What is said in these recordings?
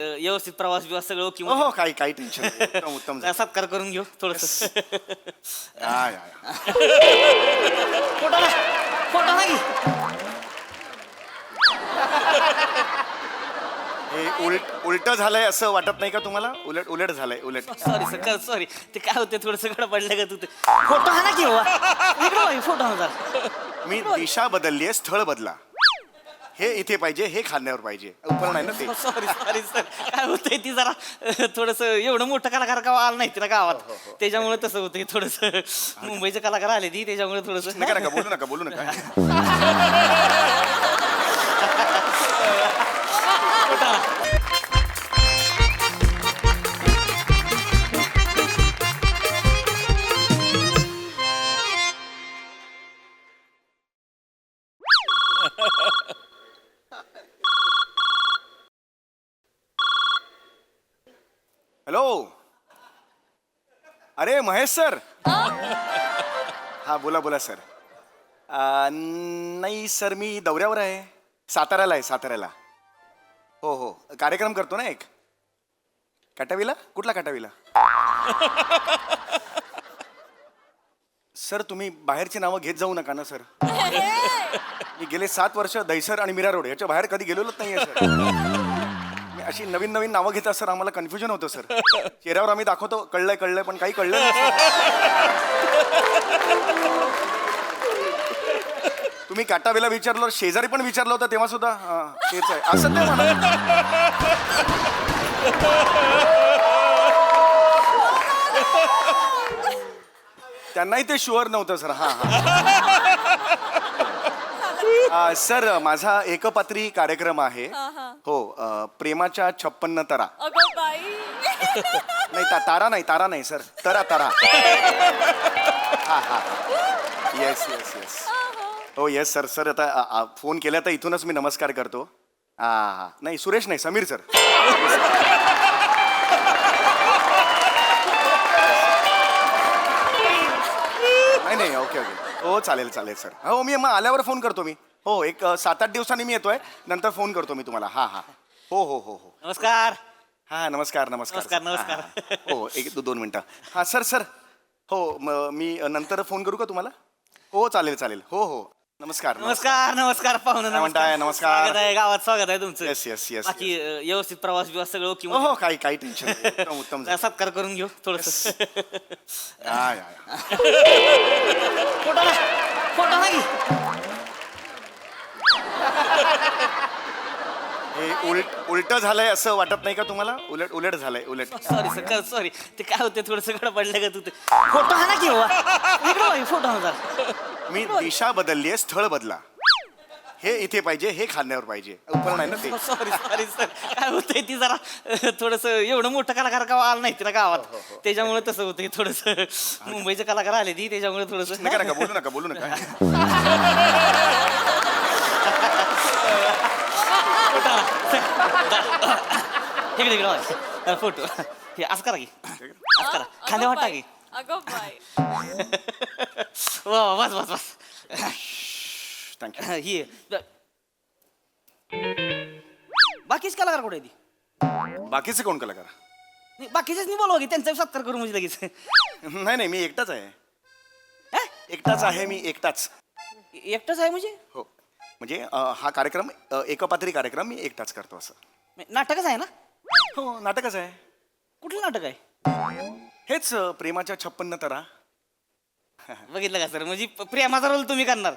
व्यवस्थित प्रवास बिवास सगळं ओके हो हो काही काही टेन्शन नाही. उत्तम उत्तम झालं. सत्कार करून घेऊ थोडस या, या, या. फोटो ना फोटो ना घे हे उलट झालंय असं वाटत नाही का तुम्हाला? उलट उलट झालंय उलट. सॉरी सर सॉरी ते काय होते थोडस गडबडलं का तू ते फोटो हा ना की इकडे फोटो हा जरा. मी दिशा बदललीये, स्थळ बदला. हे इथे पाहिजे, हे खांद्यावर पाहिजे. उपकरण आहे ना ते. सॉरी सॉरी सर काय होतंय ती जरा थोडस एवढं मोठं कलाकार का आलं नाही तिला गावात त्याच्यामुळे तसं होतंय थोडस मुंबईचे कलाकार आले ती त्याच्यामुळे थोडस नका नका बोलू नका बोलू नका. हॅलो. अरे महेश सर. हा बोला बोला सर. नाही सर मी दौऱ्यावर आहे. साताऱ्याला आहे साताऱ्याला. हो हो कार्यक्रम करतो ना एक. काटावीला कुठला काटावीला? सर तुम्ही बाहेरची नावं घेत जाऊ नका ना सर. मी गेले 7 वर्ष दहिसर आणि मीरा रोड याच्या बाहेर कधी गेलेलोच नाहीये सर. मी अशी नवीन नवीन नावं घेता सर आम्हाला कन्फ्युजन होतं सर. चेहऱ्यावर आम्ही दाखवतो कळलंय कळलंय पण काही कळलं नाही. तुम्ही काटावेला विचारलं शेजारी पण विचारलं होतं तेव्हा सुद्धा तेच आहे असं ते म्हणा. त्यांनाही ते शुअर नव्हतं सर. हा हा सर माझा एकपात्री कार्यक्रम आहे. हो प्रेमाच्या 56 तरा. अगं बाई नाही तारा नाही सर तरा तरा. हा हा येस येस येस. हो येस सर सर आता फोन केला तर इथूनच मी नमस्कार करतो. हा हा नाही सुरेश नाही समीर सर. नाही ओके ओके हो चालेल चालेल सर. हो मी मग आल्यावर फोन करतो मी. हो एक 7-8 दिवसांनी मी येतोय नंतर फोन करतो मी तुम्हाला. हा हा हो हो हो हो नमस्कार हा नमस्कार नमस्कार नमस्कार. हो 1-2 मिनटं. हा सर सर हो मी नंतर फोन करू का तुम्हाला? हो चालेल चालेल हो हो नमस्कार नमस्कार नमस्कार पाहुणं काय म्हणताय? नमस्कार. स्वागत आहे गावात स्वागत आहे तुमचं. Yes yes yes. बाकी व्यवस्थित प्रवास बिवास सगळं ओके हो हो काही काही टेन्शन नाही. उत्तम उत्तम झालं. सत्कार करून घेऊ थोडस या, या, या. फोटो ना घे हे उलट झालंय असं वाटत नाही का तुम्हाला? उलट उलट झालंय उलट. सॉरी सर सॉरी ते काय होते थोडस गडबडलं का तू ते फोटो हा ना की इकडे फोटो हा जरा. मी दिशा बदललीये, स्थळ बदला. हे इथे पाहिजे, हे खांद्यावर पाहिजे. उपकरण आहे ना ते. सॉरी सॉरी सर काय होतंय ती जरा थोडस एवढं मोठं कलाकार का आलं नाही तिला गावात त्याच्यामुळे तसं होतंय थोडस मुंबईचे कलाकार आले ती त्याच्यामुळे थोडस नका नका बोलू नका बोलू नका. इकडे इकडे फोटो हे असं करा की असं करा खांद्या वाटा की अगं बाई वा बस बस बस थँक्यू. ही बाकीच कलाकार कुठे आहे ती? बाकीचे कोण कलाकार? नाही, बाकीचेच नाही बोलवा की त्यांचा सत्कार करू म्हणजे लगेच. नाही नाही मी एकटाच आहे. हा? एकटाच आहे मी एकटाच. एकटंच आहे म्हणजे हो म्हणजे हा कार्यक्रम एकपात्री कार्यक्रम मी एकटाच करतो असं. नाटकच आहे ना? हो नाटकच आहे. कुठलं नाटक आहे? हेच प्रेमाच्या 56 तरा. बघितलं का सर म्हणजे प्रेमाचा रोल तुम्ही करणार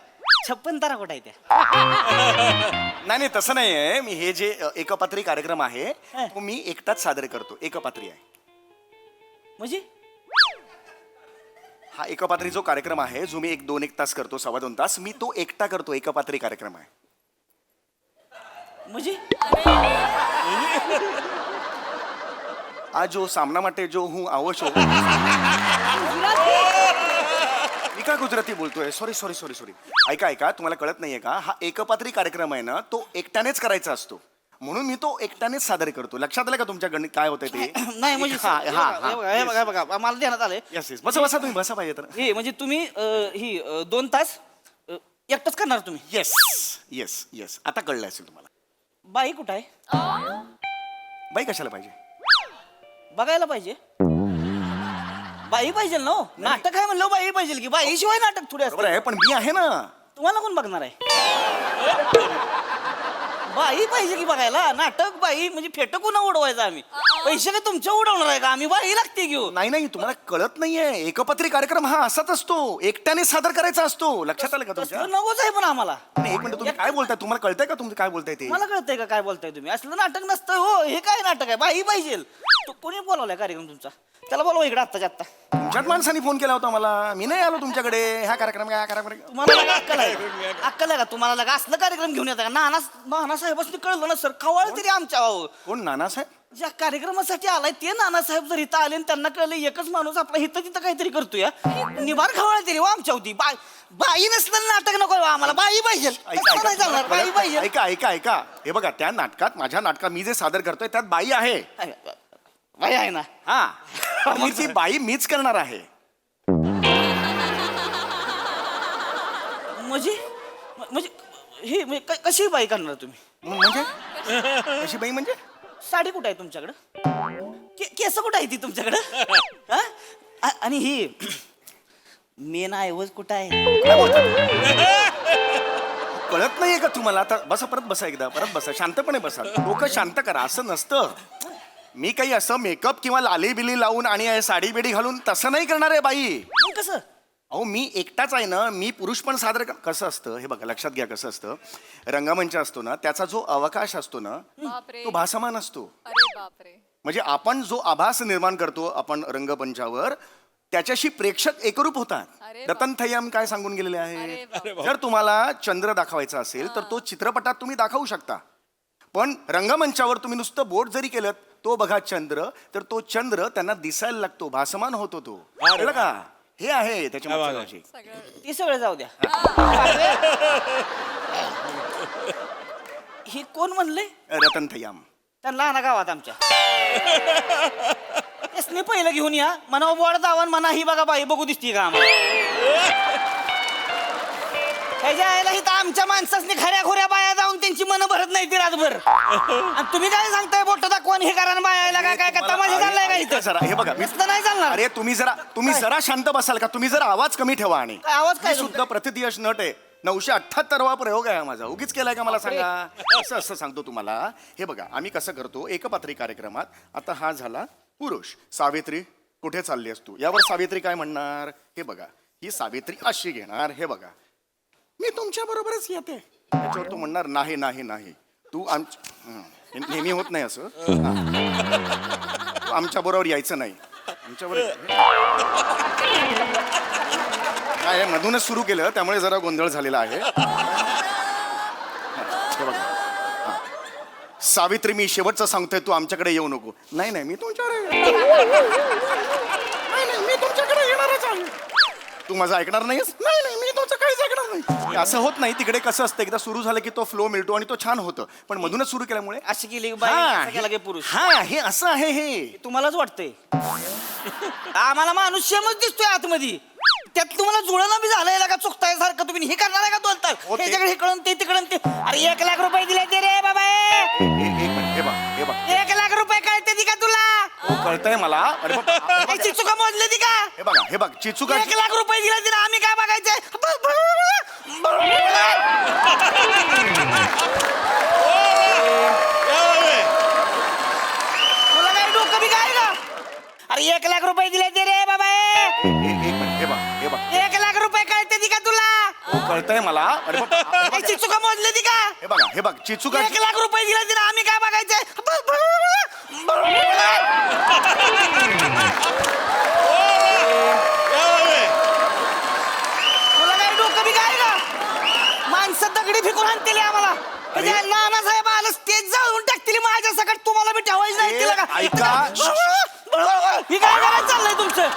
56 तारा कुठं आहे त्या? नाही नाही तसं नाही आहे. मी हे जे एकपात्री कार्यक्रम आहे तो मी एकटाच सादर करतो. एकपात्री आहे. म्हणजे हा एकपात्री जो कार्यक्रम आहे जो मी 1-2 तास करतो 2.25 तास मी तो एकटा करतो. एकपात्री कार्यक्रम आहे. म्हणजे आज जो सामना માટે जो હું આવો છો. मी काय गुजराती बोलतोय? Sorry sorry sorry sorry. ऐका ऐका तुम्हाला कळत नाहीये का? हा एकपात्री कार्यक्रम आहे ना तो एकट्यानेच करायचा असतो म्हणून मी तो एकट्यानेच सादर करतो. लक्षात आलं का तुमच्या गणित काय होतंय ते? नाही म्हणजे हा हा हे बघा मला ध्यानात आलंय येस येस बसा बसा तुम्ही बसा पाहिजे तर. हे म्हणजे तुम्ही ही 2 तास एकटंच करणार तुम्ही? येस येस येस आता कळलं असेल तुम्हाला. बाई कुठं आहे? बाई कशाला पाहिजे? बघायला पाहिजे. बाई पाहिजे ना हो. नाटक आहे म्हणलं बाई पाहिजे की, बाई शिवाय नाटक थोडे बरोबर असतं. आहे, पण मी आहे ना. तुम्हाला कोण बघणार आहे? बाई पाहिजे की बघायला. नाटक बाई म्हणजे फेट कुणा उडवायचं आम्ही? पैसे काय तुमच्या उडवणार आहे का आम्ही? बाई लागते घेऊ. नाही तुम्हाला कळत नाहीये, एकपत्री कार्यक्रम हा असाच असतो, एकट्याने सादर करायचा असतो. लक्षात आलं का तुमच्या? तसलं नकोच आहे पण आम्हाला. नाही, एक मिनिट, तुम्ही काय बोलताय? तुम्हाला कळतंय का तुम्ही काय बोलताय ते? मला कळतंय का काय बोलताय तुम्ही? असलं नाटक नसतं हो. हे काय नाटक आहे? बाई पाहिजे. तू कोणी बोलावलाय कार्यक्रम तुमचा? त्याला बोलवा इकडे आत्ताच्या आत्ता. तुमच्याच माणसाने फोन केला होता मला, मी नाही आलो तुमच्याकडे. ह्या कार्यक्रम तुम्हाला लगा अक्कल आहे? अक्कल आहे का तुम्हाला? लगा असलं कार्यक्रम घेऊन येता का? नानासाहेबांनी कळलं ना सर, कवाळ तरी आमच्या कोण? नानासाहेब? ज्या कार्यक्रमासाठी आलाय ते नानासाहेब जर इथं आले आणि त्यांना कळलं एकच माणूस आपला इथं तिथं काहीतरी करतोय, निभार खवळ तरी वा आमच्या होती. बाई नसलं नाटक नको आम्हाला. बाई पाहिजे. कसं नाही चालणार? बाई पाहिजे. ऐका, हे बघा, त्या नाटकात, माझ्या नाटकात मी जे सादर करतोय त्यात बाई आहे. बाई आहे ना? हा, मग ती बाई मीच करणार आहे. म्हणजे ही म्हणजे कशी बाई करणार तुम्ही? म्हणजे कशी बाई म्हणजे? साडी कुठे आहे तुमच्याकडं? केस कुठं आहे ती तुमच्याकडं? हा? आणि ही मेन ऐवज कुठं आहे? काय बोलता? कळत नाहीये का तुम्हाला? आता बसा, परत बसा, एकदा परत बसा, शांतपणे बसा, डोकं शांत करा. असं नसतं. मी काही असं मेकअप किंवा लाली बिली लावून आणि साडी बिडी घालून तसं नाही करणार आहे बाई. मग कसं? अहो, मी एकटाच आहे ना. मी पुरुष पण सादर कसं असतं हे बघा, लक्षात घ्या. कसं असतं, रंगमंच असतो ना, त्याचा जो अवकाश असतो ना, तो भासमान असतो. अरे बापरे. म्हणजे आपण जो आभास निर्माण करतो आपण रंगमंचावर, त्याच्याशी प्रेक्षक एकरूप होतात. अरे रतन थय्यम काय सांगून गेलेले आहे? अरे बापरे. जर तुम्हाला चंद्र दाखवायचा असेल तर तो चित्रपटात तुम्ही दाखवू शकता, पण रंगमंचावर तुम्ही नुसतं बोट जरी केलं, तो बघा चंद्र, तर तो चंद्र त्यांना दिसायला लागतो, भासमान होतो तो. कळलं का? हे आहे त्याच्या मागची. सगळं ती सगळं जाऊ द्या. ही कोण म्हणले? रतन थय्यम. त्यांना आणा गावात आमच्या. यसने पहिलं घेऊन या, म्हणा बोर्ड दावण, म्हणा ही बघा बाई बघू दिसती का आम्हाला? ह्याच्या आईला इथं आमच्या माणसासनी खऱ्या खोऱ्या बाया जाऊन त्यांची मनं भरत नाही ती रातभर. आणि तुम्ही काय सांगताय बोट दाखवून हे करा बायाला? काय तमाशा चाललाय का इथं? जरा हे बघा, नुसतं नाही चालणार. अरे तुम्ही जरा शांत बसाल का? तुम्ही जरा आवाज कमी ठेवा. आणि काय आवाज काय मी सुद्धा प्रतिदियश नट आहे. 978वा प्रयोग आहे माझा. उगीच केलाय का मला सांगा? असं सांगतो तुम्हाला. हे बघा, आम्ही कसं करतो एकपात्री कार्यक्रमात. आता हा झाला पुरुष. सावित्री, कुठे चालली असतो? यावर सावित्री काय म्हणणार? हे बघा, ही सावित्री अशी घेणार. हे बघा, मी तुमच्या बरोबरच येते. त्याच्यावर तू म्हणणार नाही नाही नाही, तू नेहमी होत नाही असं. तू आमच्या बरोबर यायचं नाही. आमच्या बरोबर काय मधूनच सुरू केलं, त्यामुळे जरा गोंधळ झालेला आहे. हे बघा, सावित्री, मी शेवटचं सांगतोय, तू आमच्याकडे येऊ नको. नाही नाही, मी तुमच्याकडे मी तुमच्याकडे येणारच आहे. तू माझं ऐकणार नाहीस? नाही मी तुमचं काहीच ऐकणार नाही. असं होत नाही. तिकडे कसं असतं, एकदा सुरू झालं की तो फ्लो मिळतो आणि तो छान होतं, पण मधूनच सुरू केल्यामुळे अशी केली बाई, केला की पुरुष. हा, हे असं आहे. हे तुम्हालाच वाटतंय? आम्हाला माणूस शेमच दिसतोय आतमध्ये. त्यात तुम्हाला जुळणं बी झालंय का? चुकताय सारखं तुम्ही हे करणार आहे का? बोलतात त्याच्याकडे हे कळून ते तिकडून ते. अरे 1 लाख रुपये दिले ते रे बाबा. हे बघ 1 लाख रुपये कळते ती का तुला? हो, कळतंय मला. अरे चिचुका मोजले ती का? हे बघ चिचुका. 1 लाख रुपये दिले तिला, आम्ही काय बघायचंय? तुला काय डोकं बी काय का? अरे 1 लाख रुपये दिले ते रे बाबा. हे बघ 1 लाख रुपये कळते ती का तुला? हो, कळतंय मला. अरे चिचुका मोजले ती का? हे बघ चिचुका. 1 लाख रुपये दिले तिला, आम्ही काय बघायचंय? तुला काय डोकं बी काय का? माणसं दगडी फेकून आणतील आम्हाला. नानासाहेब आलं स्टेज जाळून टाकतील माझ्या सकट. तुम्हाला बी ठेवायचं नाही तिला का? ऐका. ही काय करायचं चाललंय तुमचं?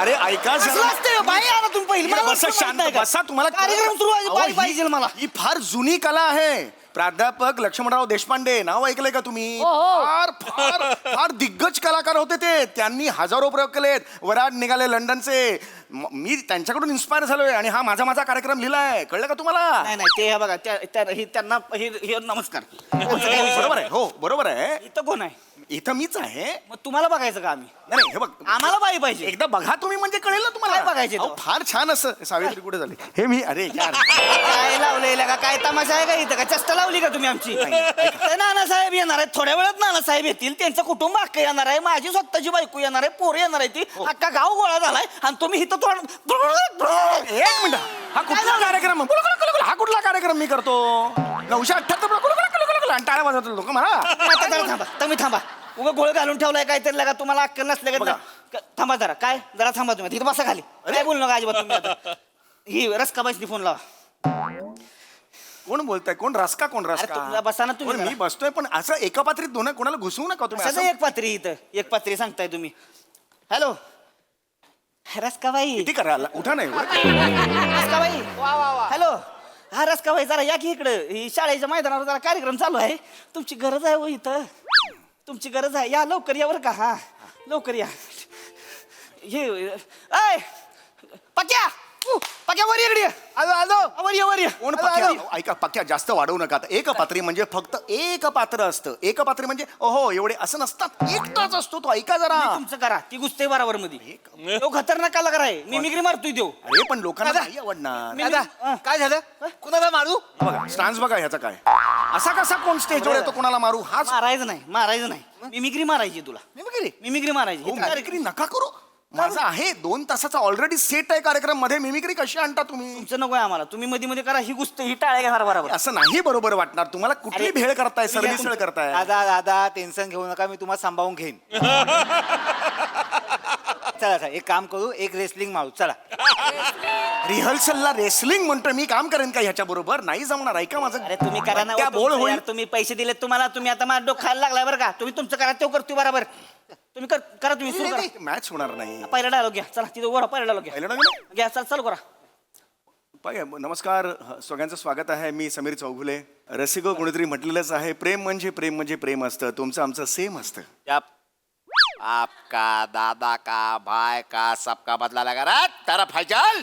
अरे ऐका असलं असतं बाई, आला तुम्ही पहिली. मला बसा, असं शांत म्हणताय का? बसा. तुम्हाला कार्यक्रम सुरू व्हायला बाई पाहिजे मला. ही फार जुनी कला आहे. प्राध्यापक लक्ष्मणराव देशपांडे नाव ऐकलंय का तुम्ही? हो, हो. फार फार फार दिग्गज कलाकार होते ते. त्यांनी हजारो प्रयोग केलेत. वराड निघाले लंडनचे. मी त्यांच्याकडून इन्स्पायर झालोय आणि हा माझा कार्यक्रम लिहिलाय. कळलं का तुम्हाला? नाही नाही ते हे बघा त्यांना हे नमस्कार. बरोबर आहे. हो बरोबर आहे. इथं कोण आहे? इथं मीच आहे. मग तुम्हाला बघायचं का आम्ही? नाही हे बघ, आम्हाला बाई पाहिजे. एकदा बघा तुम्ही म्हणजे कळेल ना तुम्हाला. काय बघायचे अहो, तो? फार छान असं. सावित्री कुठे झाली? हे मी अरे यार काय लावलेलं का? काय तमाशा आहे का इथं? का चष्टा लावली का तुम्ही आमची? नानासाहेब येणार आहेत थोड्या वेळात. नानासाहेब येतील. त्यांचं कुटुंब अख्खं येणार आहे. माझी स्वतःची बायको येणार आहे. पोरं येणार आहे. ती अख्खा गाव गोळा झालाय आणि तुम्ही इथं थोडं एक मिनिट. हा कुठला कार्यक्रम? हा कुठला कार्यक्रम मी करतो? 978 आणि टाळ्या वाजवतो लोक मला. आता थांबा. तुम्ही थांबा. उगा गोळ घालून ठेवलाय काहीतरी लागा. तुम्हाला अक्कल नसले बघा. का? थांबा जरा. काय जरा थांबा तुम्ही. तिथं बसा खाली. काय बोलू नका अजिबात तुम्ही आता. ही रस्काबाईसनी फोन लावा. कोण बोलताय? कोण रस्का? कोण अरे रस्का? तुम्ही बसा ना तुम्ही पण मी जरा. बसतोय पण असं एका पात्रीत दोन कोणाला घुसवू नका तुम्ही असं असं. एक पात्री इथं. एक पात्री सांगताय तुम्ही. हॅलो रस्काबाई. किती करा उठा नाही. रस्काबाई. हॅलो. हा रस्काबाई जरा या की इकडं. ही शाळेच्या मैदानावर जरा कार्यक्रम चालू आहे. तुमची गरज आहे हो इथं. तुमची गरज आहे. या लवकर या बरं का. हा लवकर या. हे ऐ पक्या. पक्या वर इकडे. आलो आलो. वर ये वर ये. कोण पक्या? ऐका पक्या जास्त वाढवू नका. एक पात्री म्हणजे फक्त एक पात्र असतं. एक पात्री म्हणजे ओहो एवढे असं नसतात. एकटाच असतो तो. ऐका जरा. तुमचं करा. ती गुस्ते बरोबर मध्ये. तो खतरनाक कलाकार आहे. मिमिक्री मारतोय देव. अरे पण लोकांना नाही आवडणार. दादा, काय झालं? कुणाला मारू? बघा स्टान्स बघा ह्याचा काय. असा कसा कोण स्टेजवर येतो कोणाला मारू? हाच मारायचं नाही. मिमिक्री मारायची तुला. मिमिक्री मारायची. हो, मिमिक्री नका करू. माझा आहे 2 तासाचा ऑलरेडी सेट आहे कार्यक्रम मध्ये. मिमिक्री कशी आणता तुम्ही? तुमचं नको आहे आम्हाला. तुम्ही मध्ये मध्ये करा. ही गुस्त ही टाळ्या घेणार बरोबर. असं नाही बरोबर वाटणार तुम्हाला. कुठली अरे, भेळ करताय? तुम्ही घ्या सरमिसळ करताय? दादा टेन्शन घेऊ नका. मी तुम्हाला सांभाळून घेईन. चला एक काम करू. एक रेसलिंग मारू. चला. रिहर्सलला रेसलिंग म्हणतोय मी. काम करेन का ह्याच्या बरोबर? नाही जमणार. ऐका माझं. अरे तुम्ही करा ना. त्या हो, बोल तुमचं होईल. यार, तुम्ही पैसे दिले तुम्हाला. तुम्ही आता माझं डोकं खायला लागलाय बरं का. तुम्ही तुमचं करा. तो करतोय बरोबर. तुम्ही करा. तुम्ही सुरू करा. मॅच होणार नाही. पहिला डायलॉग घ्या. चला तिथं वर पहिला डायलॉग घ्या. पहिलं ना घ्या. चल चालू करा. नमस्कार सगळ्यांचं स्वागत आहे. मी समीर चौगुले. रसिको कोणीतरी म्हटलेलंच आहे प्रेम म्हणजे प्रेम असतं. तुमचं आमचं सेम असतं. आपका दादा का भाई का सबका बदला लगा रहा तरफ है चल.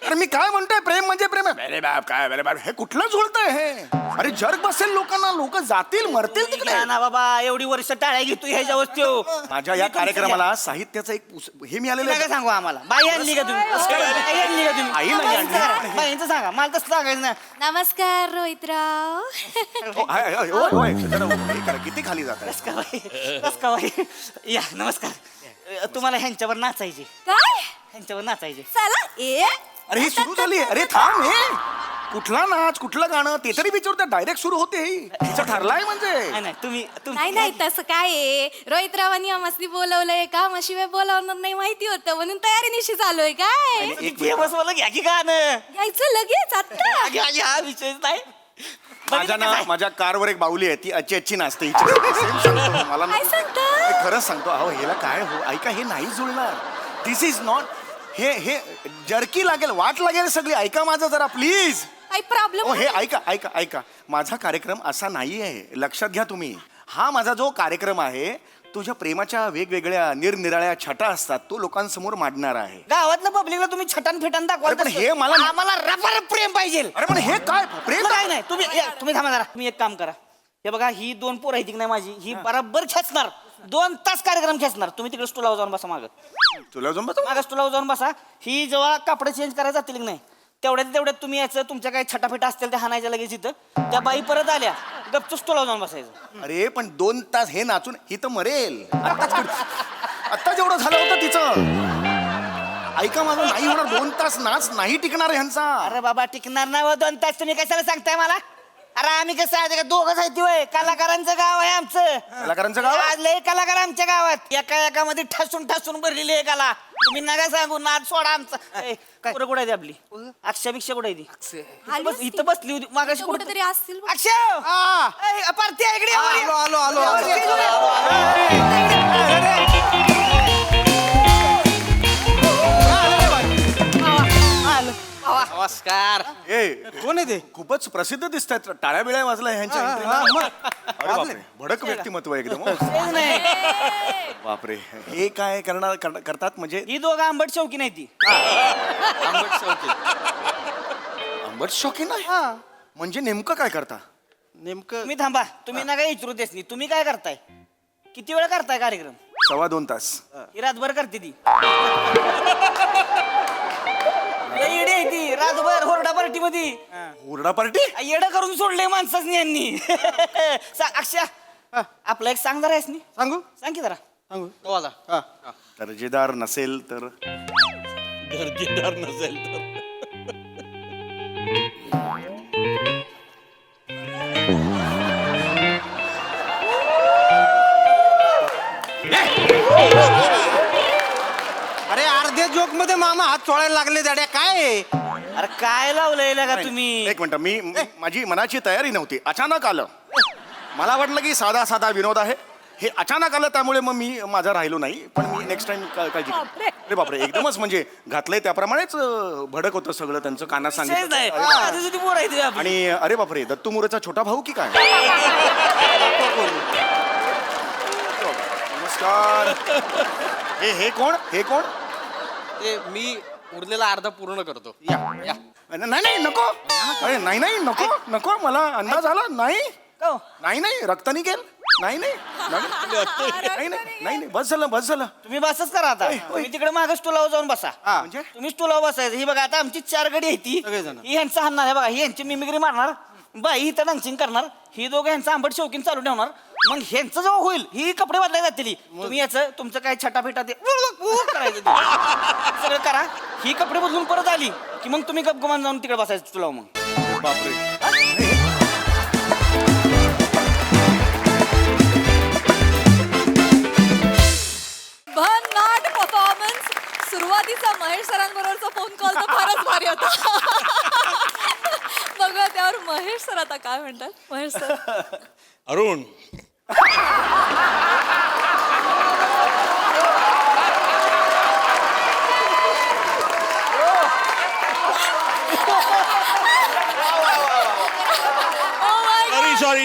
अरे मी काय म्हणतोय? प्रेम म्हणजे प्रेम आहे. अरे बाप काय अरे बाप हे कुठलं जुळतंय हे? अरे जर्ग बसेल लोकांना. लोक जातील मरतील तिकडे. घ्या ना बाबा. एवढी वर्ष टाळ्या घेतो ह्याच्या वस्तू. माझ्या या कार्यक्रमाला साहित्याचं एक हे मिळालेलं काय आहे. सांगू आम्हाला? बाई आणली का तुम्ही? बाई आणली का तुम्ही? आई नाही आणली. बाईंचं सांगा. मला तसं सांगायचं ना. नमस्कार रोहितराव. किती खाली जात आहे? रस्काबाई या नमस्कार. तुम्हाला ह्यांच्यावर नाचायचे. काय? ह्यांच्यावर नाचायचे. चला ये. अरे ही सुरू झाली. अरे थांब. हे कुठला नाच कुठलं गाणं ते तरी विचारतं. डायरेक्ट सुरू होते. तिचं ठरलाय म्हणजे. नाही तुम्ही नाही तसं काय आहे. रोहितरावांनी आम्हाला बोलवलंय का? शिवाय बोलावणार नाही माहिती होतं म्हणून तयारीनिशी चालू काय. एक फेमस वाला घ्या की गाणं. यायचं लगेच आता. हा विषय नाही. माझ्या ना माझ्या कारवर एक बाहुली आहे. ती अच्छी नाचते. मला काय सांगता? मी खरंच सांगतो. अहो ह्याला काय हो ऐका हे नाही जुळणार. दिस इज नॉट. हे जर्की लागेल. वाट लागेल सगळी. ऐका माझं जरा प्लीज. काही प्रॉब्लेम? हे ऐका माझा कार्यक्रम असा नाही आहे. लक्षात घ्या तुम्ही. हा माझा जो कार्यक्रम आहे तुझ्या प्रेमाच्या वेगवेगळ्या निरनिराळ्या छटा असतात तो लोकांसमोर मांडणार आहे. गावातल्या पब्लिकला तुम्ही छटान फेटान दाखवा. अरे पण हे मला- आम्हाला रबर प्रेम पाहिजे. अरे पण हे काय प्रेम? काय नाही. तुम्ही थांबा जरा. तुम्ही एक काम करा. हे बघा ही 2 पोरं आहेत की नाही माझी. ही बरोबर खेचणार. 2 तास कार्यक्रम खेचणार. तुम्ही तिकडे स्टूलावर जाऊन बसा. तुला जमत? मागं स्टूलावर जाऊन बसा. ही जेव्हा कपडे चेंज करायला जातील की नाही तेवढ्यात तुम्ही याचं तुमच्या काही छटाफेटा असतील त्या हाणायच्या लगेच इथं. त्या बाई परत आल्या गपचूप स्टूलावर जाऊन बसायचं. अरे पण 2 तास हे नाचून ही तर मरेल. आता जेवढं झालं होतं तिचं. ऐका माझं नाही होणार. 2 तास नाच नाही टिकणार ह्यांचा. अरे बाबा टिकणार नाही हो 2 तास. तुम्ही कशाला सांगताय मला? अरे आम्ही कसं आहे का दोघंच आहे होय. कलाकारांचं गाव आहे आमचं. कलाकारांचं गाव? आज लय कलाकार आमच्या गावात. एकामध्ये ठसून भरलेली आहे कला. तुम्ही नका सांगू. नाच सोडा आमचा. कुठं कुठे आहे आपली अक्षय कुठे आहे ती? इथं बसली होती मागाशी कुठेतरी असतील. अक्षय पार्टी आहे इकडे. नमस्कार. कोण आहे ते? खूपच प्रसिद्ध दिसत आहेत, टाळ्या बिळ्या वाजल्या ह्यांच्या entry ला. अरे बापरे, भडक व्यक्तिमत्व आहे एकदम. तेच नाही बापरे, हे काय करतात म्हणजे? ही दोघं आंबट शौकी नाही ती आंबट शौकीन आहे? म्हणजे नेमकं काय करता? नेमकं तुम्ही थांबा, तुम्ही ना काय विचारू देस नाही. तुम्ही काय करताय? किती वेळ करताय कार्यक्रम? 2.25 तास. ही रातभर करते ती लई येडी आहे ती, रातभर होरडा पार्टी मध्ये हुरडा पार्टी? येडं करून सोडले माणसाच यांनी. अक्षय आपलं एक सांग जरा यासनी. सांगू सांग की जरा. सांगू वाला. हा. दर्जेदार नसेल तर? दर्जेदार नसेल तर अरे अर्ध्या जोक मध्ये मामा हात चोळायला लागले दाड्या काय आहे? अरे काय लावलंय का तुम्ही? एक मिनिट, माझी मनाची तयारी नव्हती, अचानक आलं. मला वाटलं की साधा साधा विनोद आहे, हे अचानक आलं त्यामुळे मग मी माझा राहिलो नाही. पण मी नेक्स्ट टाइम काळजी घेईन. अरे बापरे, एकदमच म्हणजे घातलंय त्याप्रमाणेच भडक होतं सगळं, त्यांचं कानात शेज सांगितलं. नाही. अरे बापरे. आधी सुद्धी पोरं आहेत ती आपली. आणि अरे बापरे, दत्तू मोरेचा छोटा भाऊ की काय? नमस्कार. हे कोण? हे कोण? ते मी उरलेला अर्धा पूर्ण करतो. या नाही नको. अरे नाही नको मला अंदाज आला. नाही हो. नाही रक्त निघेल. नाही बस झालं. तुम्ही बसच करा आता. तुम्ही तिकडे मागे स्टोलावर जाऊन बसा. म्हणजे? तुम्ही स्टोलावर बसायचं. ही बघा आता आमची 4 गडी आहे ती. सगळेजण. ही ह्यांचं हाणणार आहे बघा, ही ह्यांची मिमिक्री मारणार, बाई इथं डान्सिंग करणार, ही दोघं ह्यांचं आंबट शौकीन चालू ठेवणार. मग ह्यांचं जेव्हा होईल ही कपडे बदलाय जातील. तुम्ही याचं तुमचं काय छटाफिटा ते करायचं ते. सगळं करा. ही कपडे बदलून परत आली की मग तुम्ही गपगुमान जाऊन तिकडे बसायचं स्टोलावर. मग बापरे. भन्नाट परफॉर्मन्स. सुरुवातीचा महेश सरांबरोबरचा फोन कॉल तर फारच भारी होता. बघा त्यावर महेश सर आता काय म्हणतात. महेश सर अरुण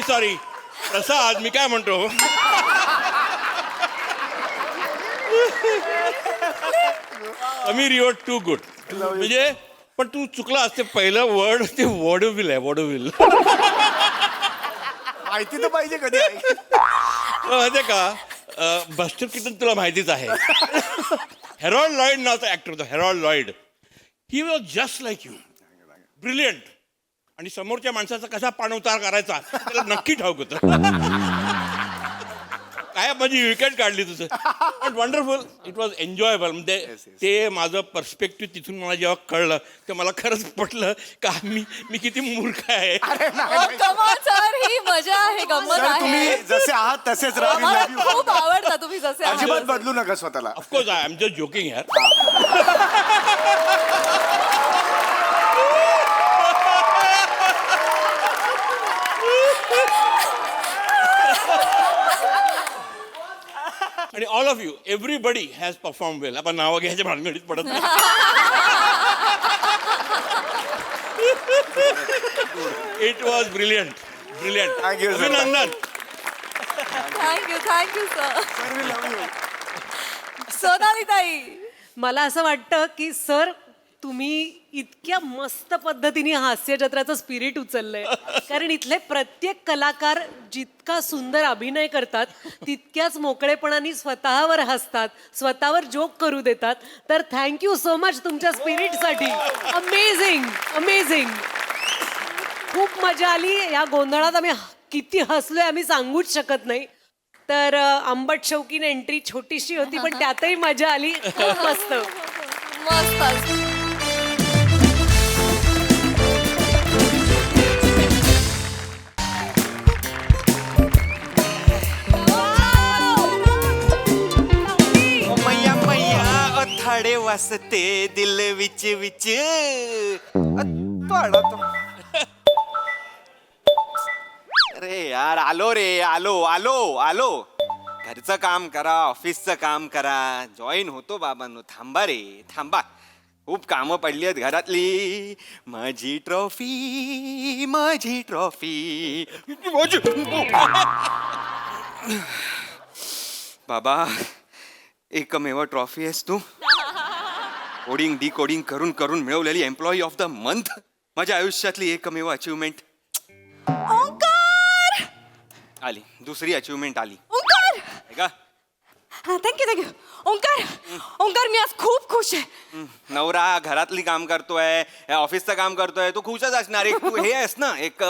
सॉरी प्रसाद, मी काय म्हणतो, अमीर युअर टू गुड. म्हणजे पण तू चुकला असते, पहिलं वर्ड ते वॉडोविल आहे, वॉडोविल. माहिती तर पाहिजे कधी. माहितीये का, बस्टर किटन तुला माहितीच आहे. हेरॉल्ड लॉइड नावाचा ऍक्टर होता, Harold Lloyd. He was just like you, brilliant. आणि समोरच्या माणसाचा कसा पाणउतार करायचा त्याला नक्की ठाऊक होतं. काय माझी विकेट काढली तुझं. पण वंडरफुल, इट वॉज एन्जॉयबल. म्हणजे ते माझं पर्स्पेक्टिव्ह तिथून मला जेव्हा कळलं तर मला खरंच पटलं का मी किती मूर्ख आहे. कमाल सर, ही मजा आहे, गंमत सर, आहे. तुम्ही जसे आहात तसेच राहा. आम्हाला खूप आवडता तुम्ही जसे आहात. अजिबात बदलू नका स्वतःला. Of course I am just joking यार. आणि all of you, everybody has perform well. आपण नावं घ्यायच्या भानगडीत पडत नाही. It was brilliant. Thank you, sir. अभिनंदन. Thank you sir. सोनाली ताई, मला असं वाटतं की सर तुम्ही इतक्या मस्त पद्धतीने हास्यजत्राचं स्पिरिट उचललंय. कारण इथले प्रत्येक कलाकार जितका सुंदर अभिनय करतात तितक्याच मोकळेपणाने स्वतःवर हसतात, स्वतःवर जोक करू देतात. तर थँक्यू सो मच तुमच्या स्पिरिटसाठी. अमेझिंग. खूप मजा आली. या गोंधळात आम्ही किती हसलोय आम्ही सांगूच शकत नाही. तर आंबट शौकीन एंट्री छोटीशी होती पण त्यातही मजा आली. खूप मस्त. मस्त. मैया थाडे वासते दिल विच विच. अरे यार, आलो. घरचं काम करा, ऑफिसचं काम करा. जॉईन होतो बाबांनो. थांबा रे, थांबा. खूप कामं पडली आहेत घरातली. माझी ट्रॉफी, माझी ट्रॉफी. बाबा, एकमेव ट्रॉफी आहेस तू. कोडिंग डी कोडिंग करून करून मिळवलेली एम्प्लॉई ऑफ द मंथ. माझ्या आयुष्यातली एकमेव अचिव्हमेंट ओंकार आली. दुसरी अचिव्हमेंट आली. ओंकार आहे का? थँक्यू ओंकार ओंकार मी आज खूप खुश आहे. नवरा घरातली काम करतोय, ऑफिसचं काम करतोय, तू खुशच असणार. एक तू हे आहेस ना, एक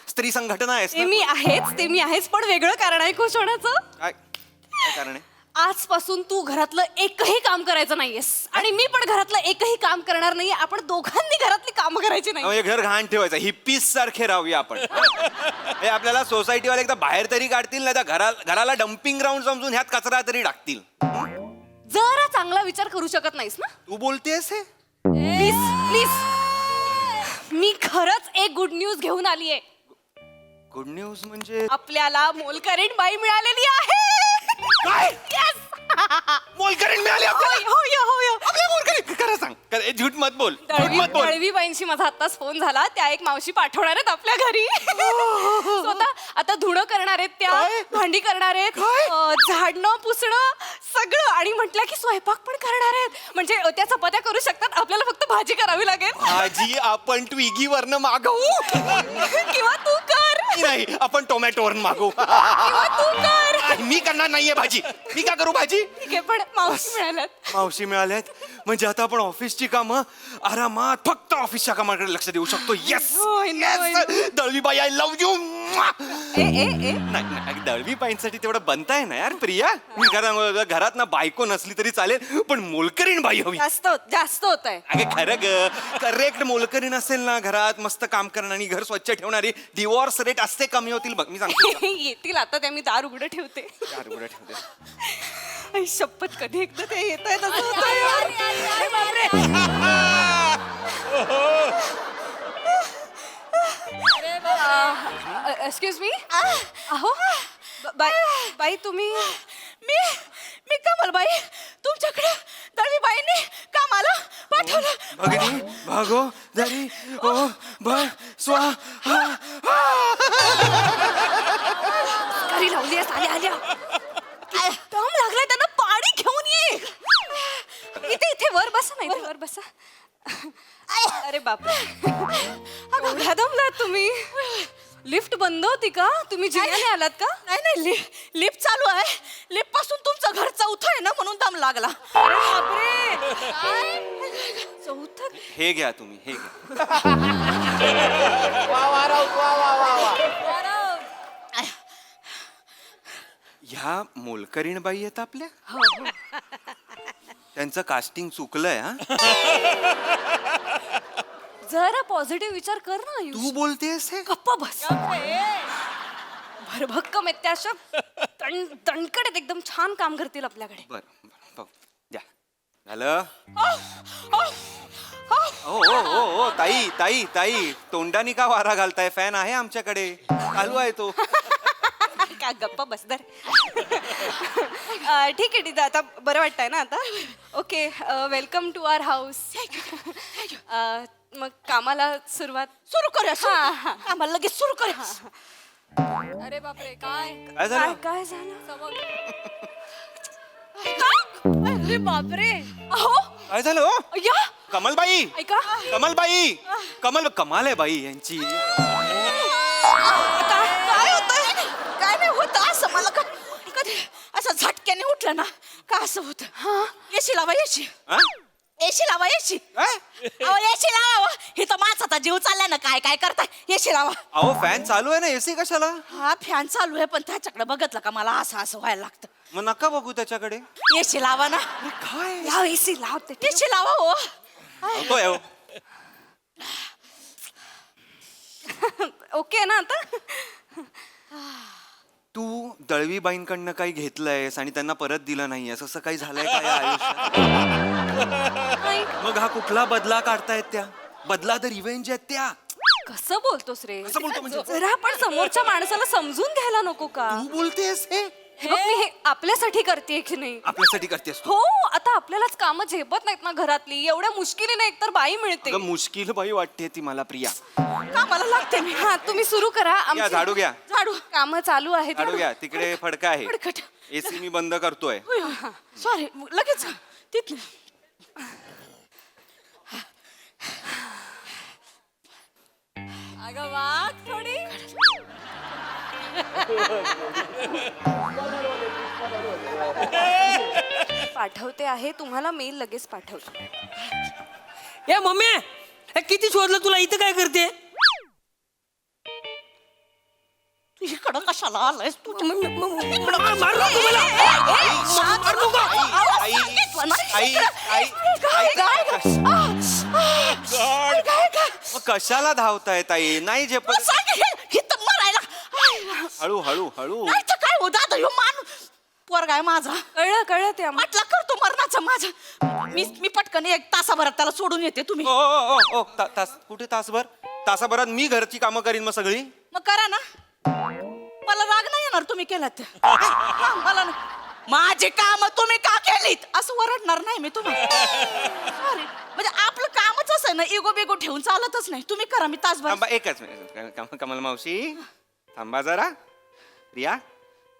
स्त्री संघटना आहेस ते ना. मी आहेच पण वेगळं कारण आहे खुश होण्याचं. काय काय कारण आहे? आजपासून तू घरातलं एकही काम करायचं नाहीयेस आणि मी पण घरातलं एकही काम करणार नाहीये. आपण दोघांनी घरातली कामं करायची नाही. म्हणजे घर घाण ठेवायचं, हिप्पीस सारखे राहूया आपण. हे आपल्याला सोसायटीवाले एकदा बाहेर तरी काढतील, नाही तर घराला डम्पिंग ग्राउंड समजून ह्यात कचरा तरी टाकतील. जरा चांगला विचार करू शकत नाहीस ना तू बोलतेस हे? Please please. मी खरंच एक गुड न्यूज घेऊन आलीये. गुड न्यूज म्हणजे? आपल्याला मोलकरीण बाई मिळालेली आहे. काय? Yes! मोलकरीण मिळाली आपल्याला? होय. आपल्या मोलकरीण? खरं सांग, झूट मत बोल. झूट मत बोल. दळवीबाईंशी माझा आत्ताच फोन झाला. त्या एक मावशी पाठवणार आहेत आपल्या घरी. स्वतः आता धुणं करणार आहेत, त्या भांडी करणार आहेत, झाडणं पुसणं सगळं, आणि म्हटलं की स्वयंपाक पण करणार आहेत. म्हणजे त्या चपात्या करू शकतात, आपल्याला फक्त भाजी करावी लागेल. भाजी आपण ट्विगीवरनं मागवू. किंवा तू कर. नाही, आपण टोमॅटोवरून मागवू. किंवा तू कर. मी करणार नाहीये भाजी. मी का करू भाजी? ठीक आहे, पण मावशी मिळाल्यात. मावशी मिळाल्यात म्हणजे आता आपण ऑफिसची कामं आरामात फक्त ऑफिसच्या कामाकडे लक्ष देऊ शकतो. येस होय ना, होय ना. दळवीबाई, आय लव्ह यू. ए नाही, दळवीबाईंसाठी तेवढं बनताय ना यार प्रिया. मी घरात ना बायको नसली तरी चालेल, पण मोलकरीण बाई हवी. जास्त होत आहे. अगे खरं ग, करेक्ट मोलकरीण असेल ना घरात, मस्त काम करणारी, घर स्वच्छ ठेवणारी, डिवॉर्स रेट असते कमी होतील बघ. मी सांगतो. येतील आता त्या. मी दार उघडं ठेवते. चार गुढ्या ठेवते. आई शपथ, कधी एकदा ते येत आहेत एक्सक्यूज मी. अहो बाई तुम्ही. मी कमलबाई. तुमच्याकडे दळवीबाईंनी कामाला पाठवलं. भगिनी भागो दरी ओ भ स्वा. घरी लावली आल्या दम लागलाय त्यांना. पाणी घेऊन ये. इथे वर बसा. नाही वर बसा. अरे बाप, एवढा दमलात तुम्ही. लिफ्ट बंद होती का? तुम्ही जिन्याने आलात का? नाही, लिफ्ट चालू आहे. लिफ्ट पासून तुमचं घर चौथं आहे ना, म्हणून दम लागला. अरे बापरे. चौथं. हे घ्या तुम्ही, हे घ्या. ह्या मोलकरीण बाई आहेत आपल्या. त्यांचं कास्टिंग चुकलंय. हा, जरा पॉझिटिव्ह विचार कर ना आयुष. तू बोलतेस हे? गप्पा बस. भरभक्कम आहेत त्या. अशा तणकड आहेत, एकदम छान काम करतील आपल्याकडे. बर द्या. झालं? ओ ताई ताई ताई, तोंडानी का वारा घालताय? फॅन आहे आमच्याकडे, चालू आहे तो. काय गप्पा बस दर. ठीक आहे आता बरं वाटतंय ना आता? Okay, welcome to our house. मग कामाला सुरू करूया. आम्हाला लगेच सुरू कर. अरे बापरे, काय काय झालं? काय झालं? अरे बापरे. अहो काय झालं हो? या कमलबाई, ऐका. कमलबाई, कमाल आहे बाई यांची. काय होतंय? काय नाही होत असं. मला कधी असं झटक्याने उठलं ना का असं होतं. एसी लावा, एसी. हा? एसी लावा, एसी. काय? अहो एसी लावा. हे तर माणसाचा जीव चाललाय ना. काय करताय? एसी लावा. अहो फॅन चालू आहे ना, एसी कशाला? हा फॅन चालू आहे, पण त्याच्याकडे बघितलं का मला असं व्हायला लागतं. मग नका बघू त्याच्याकडे. एसी लावा ना. काय लाव एसी, लाव एसी लावा. हो होतोय हो. ओके ना आता? तू दळवीबाईंकडनं काही घेतलंयस आणि त्यांना परत दिलं नाहीयेस, असं काही झालंय का या आयुष्यात? मग हा कुठला बदला काढतायत त्या? बदला तर रिव्हेंज आहेत त्या. कसं बोलतोस रे? कसं बोलतो म्हणजे? जरा आपण समोरच्या माणसाला समजून घ्यायला नको का? तू बोलतेस हे? मग मी हे आपल्यासाठी करते की नाही? आपल्यासाठी करतेस तू हो, आता आपल्यालाच कामं झेपत नाहीत ना घरातली, एवढ्या मुश्किलीने एकतर बाई मिळते. अगं मुश्किल बाई वाटते ती मला प्रिया. कामाला लागते मी. हा, तुम्ही सुरू करा. आमची- झाडू घ्या. झाडू कामं चालू आहेत. झाडू घ्या, तिकडे फडका आहे. फडकट. एसी मी बंद करतोय. सॉरी, लगेच तिथलं. अगं वाघ थोडी. पाठवते आहे तुम्हाला मेल, लगेच पाठवते. ए मम्मी हे किती शोधलं तुला, इथं काय करते? तू इकडं कशाला आलायस तू? मारू नको मला. मारू नको. मग कशाला धावताय ताई? नाही जे पण हळू हळू हळू. काय हो दादा, ह्यो माणूस पोरगा आहे माझा. कळलं ते आम्हाला. म्हटलं करतो मरणाचं माझं. मी पटकन 1 तासाभरात त्याला सोडून येते. तुम्ही ओ, ओ, ओ, ओ, तास कुठे तासभर? तासाभरात मी घरची कामं करीन मग सगळी. मग करा ना. मला राग नाही येणार तुम्ही केलात. हा, मला ना. माझी काम तुम्ही का केलीत असं ओरडणार नाही मी तुम्हाला. सॉरी, म्हणजे आपलं कामच असं आहे ना, इगो बिगो ठेवून चालतच नाही. तुम्ही करा, मी तासभर. थांबा एकच मिनिट. कमल मावशी थांबा जरा. प्रिया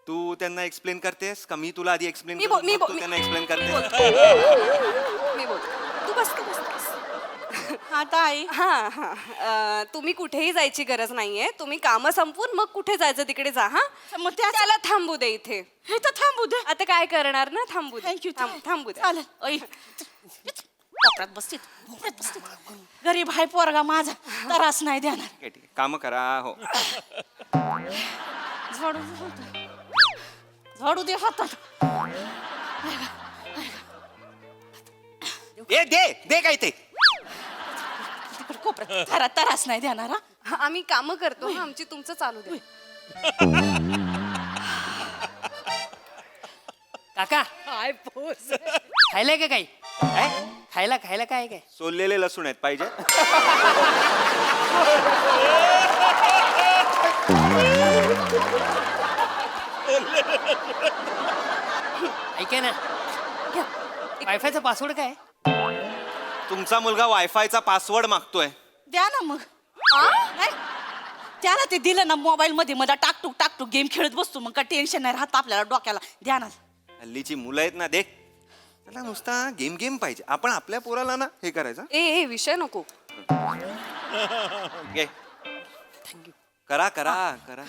तू त्यांना एक्सप्लेन करतेस का मी तुला आधी एक्सप्लेन मी बोल- त्यांना एक्सप्लेन करते? मी बोल. तू बस, तू बस, तू बस. हा ताई. हा. तुम्ही कुठेही जायची गरज नाहीये. तुम्ही कामं संपवून मग कुठे जायचं तिकडे जा. हा, मग त्याला थांबू दे इथे. हे तर थांबू दे. आता काय करणार ना, थांबू दे. थँक्यू. थांबू दे. चालेल. ऐ, कोपऱ्यात बसतीत. कोपऱ्यात बसतीत. गरीब हाय पोरगा माझा, त्रास नाही देणार. ठीक आहे कामं करा. हो झाडू झाडू दे हातात. दे काय ते. तिकडे कोपऱ्यात त्रास नाही देणार. हा, हा, आम्ही कामं करतो. हा, आमची तुमचं चालू दे. काका काय पोस. खायला का काही? खायला खायला काय काय? सोललेले लसूण आहेत पाहिजे. ऐका ना, वायफायचा पासवर्ड काय? तुमचा मुलगा वायफायचा पासवर्ड मागतोय. द्या ना मग. नाही, त्याला ते दिलं ना मोबाईल मध्ये, मला टाकटूक गेम खेळत बसतो. मग काय टेन्शन नाही राहत आपल्याला डोक्याला. द्या ना. हल्लीची मुलं आहेत ना, देख त्याला नुसता गेम पाहिजे. आपण आपल्या पोराला ना हे करायचं. ए विषय नको. घे. करा करा करा.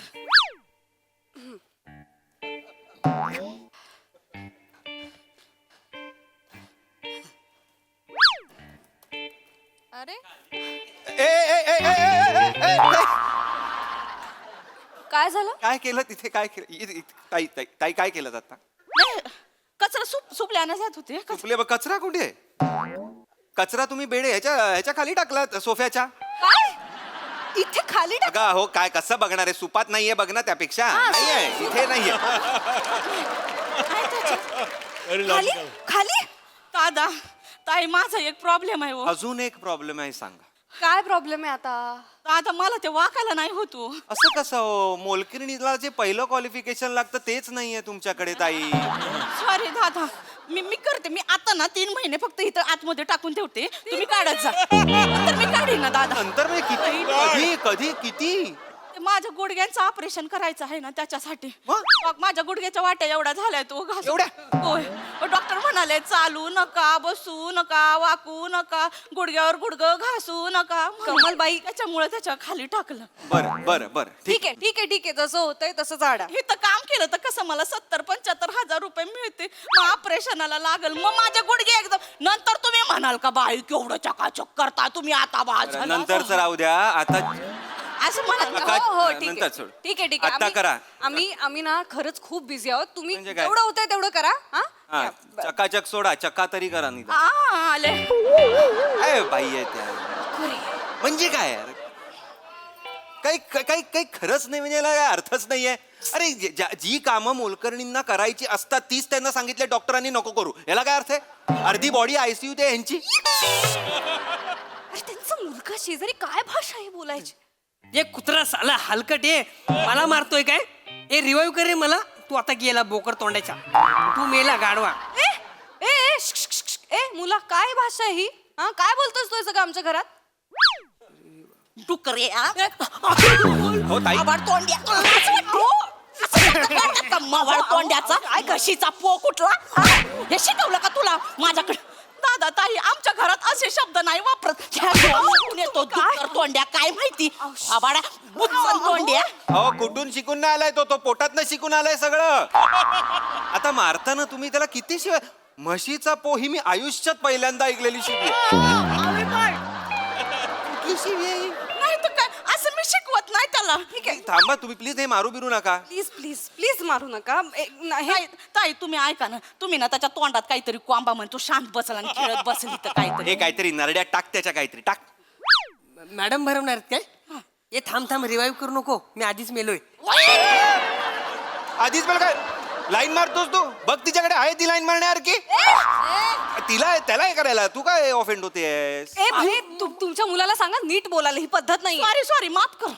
अरे ए, ए, ए, ए, ए, ए, ए. काय झालं? काय केलं तिथे? काय केलं? ताई ताई ताई काय केलं आता? नाही, कचरा सुपले आणण्यात जात होते. चुकले बघ. कचरा कुठे आहे? कचरा तुम्ही बेडे ह्याच्या खाली टाकलात सोफ्याच्या. काय इथे खाली टाक. अगं हो काय कसं बघणार आहे? सुपात नाहीये बघ ना त्यापेक्षा. नाहीये इथे नाहीये. Very खाली logical. खाली. दादा ताई, माझा एक प्रॉब्लेम आहे. हो अजून एक प्रॉब्लेम आहे. सांगा. काय प्रॉब्लेम आहे आता? दादा, मला ते वाकायला नाही होतो. असं कसं हो? मोलकिरणीला जे पहिलं क्वालिफिकेशन लागतं तेच नाहीये तुमच्याकडे ताई. सॉरी दादा, मी करते. मी आता ना 3 महिने फक्त इथं आतमध्ये टाकून ठेवते. तुम्ही काढत जा. नंतर मी काढीन ना दादा. नंतर मी किती कधी कधी किती ते माझ्या गुडघ्यांचं ऑपरेशन करायचं आहे ना, त्याच्यासाठी. मग? मग माझ्या गुडघ्याच्या वाट्या एवढा झालाय तो घास. एवढ्या? होय. डॉक्टर म्हणाले चालू नका, बसू नका, वाकू नका, गुडघ्यावर गुडघं घासू नका. कमलबाई, त्याच्यामुळे त्याच्या खाली टाकलं. बरं बरं बरं ठीक आहे जसं होतंय तसं झाडा. हे तर काम केलं तर कसं मला 70-75 हजार रुपये मिळते. मग ऑपरेशनाला लागल. मग माझ्या गुडघे एकदम. नंतर तुम्ही म्हणाल का बाई केवढं चकाचक करता तुम्ही आता बाज. नंतरच राहू द्या. आता असं म्हणाल का? हो ठीक नंतर आहे. सोड. ठीक आहे आता आम्ही- करा. आम्ही ना खरंच खूप बिझी आहोत. तुम्ही म्हणजे काय? जेवढं होतंय तेवढं करा. हा हा चकाचक सोडा. चक्का तरी करा निदान. आले. काय बाई आहे त्या? म्हणजे काय यार? काही काही काही खरंच नाही. म्हणजे याला काय अर्थच नाहीये. अरे जी कामं मोलकरणींना करायची असतात तीच त्यांना सांगितले डॉक्टरांनी नको करू. याला काय अर्थ आहे? अर्धी बॉडी आयसीयू ते यांची. अरे त्यांचा मुलगा शेजारी काय भाषा आहे बोलायची? ये कुत्रा साला हलकट ये मला मारतोय काय? ए रिवाइव कर रे मला. तू आता गेला बोकर तोंडाच्या, तू मेला गाडवा. ए ए ए, श्श, श्श, श्श, ए मुला काय भाषा आहे ही? हा काय बोलतोस तू हे सगळं आमच्या घरात? डुकरे हो ताई मावळ तोंड्याचा काय घशीचा पो कुठला हे शिकवलं का तुला माझ्याकडे? दादा ताई आमच्या घरात असे शब्द नाही वापरत. ह्या घेऊन येतो डुक्कर तोंड्या काय माहिती आबाडा बुच्चन तोंड्या. अहो कुठून शिकून नाही आलाय तो पोटात शिकून आलाय सगळं. आता मारताना तुम्ही त्याला किती शिवाय म्हशीचा पो ही मी आयुष्यात पहिल्यांदा ऐकलेली शिवी. कुठली शिवी आहे ही? नाही तर काय असं मी शिकवत नाही त्याला. ठीक आहे थांबा तुम्ही प्लीज हे मारू बिरू नका. प्लीज प्लीज प्लीज मारू नका. ताई ताई, तुम्ही ऐका ना, तुम्ही ना त्याच्या तोंडात काहीतरी कोंबा म्हणतो शांत बसला आणि खेळत बसली तर काहीतरी. हे काहीतरी नरड्या टाक त्याच्या काहीतरी टाक. मॅडम भरवणार काय? ये थांब थांब रिवाईव्ह करू नको, मी आधीच मेलोय. आधीच मला काय लाईन मारतोस तू? बघ तिच्याकडे आहे ती लाईन मारण्यासारखी. तिला त्याला हे करायला तू काय ऑफेंड होतेस? ए भाई तुमच्या मुलाला सांगा नीट बोलायला, ही पद्धत नाही. सॉरी सॉरी माफ कर.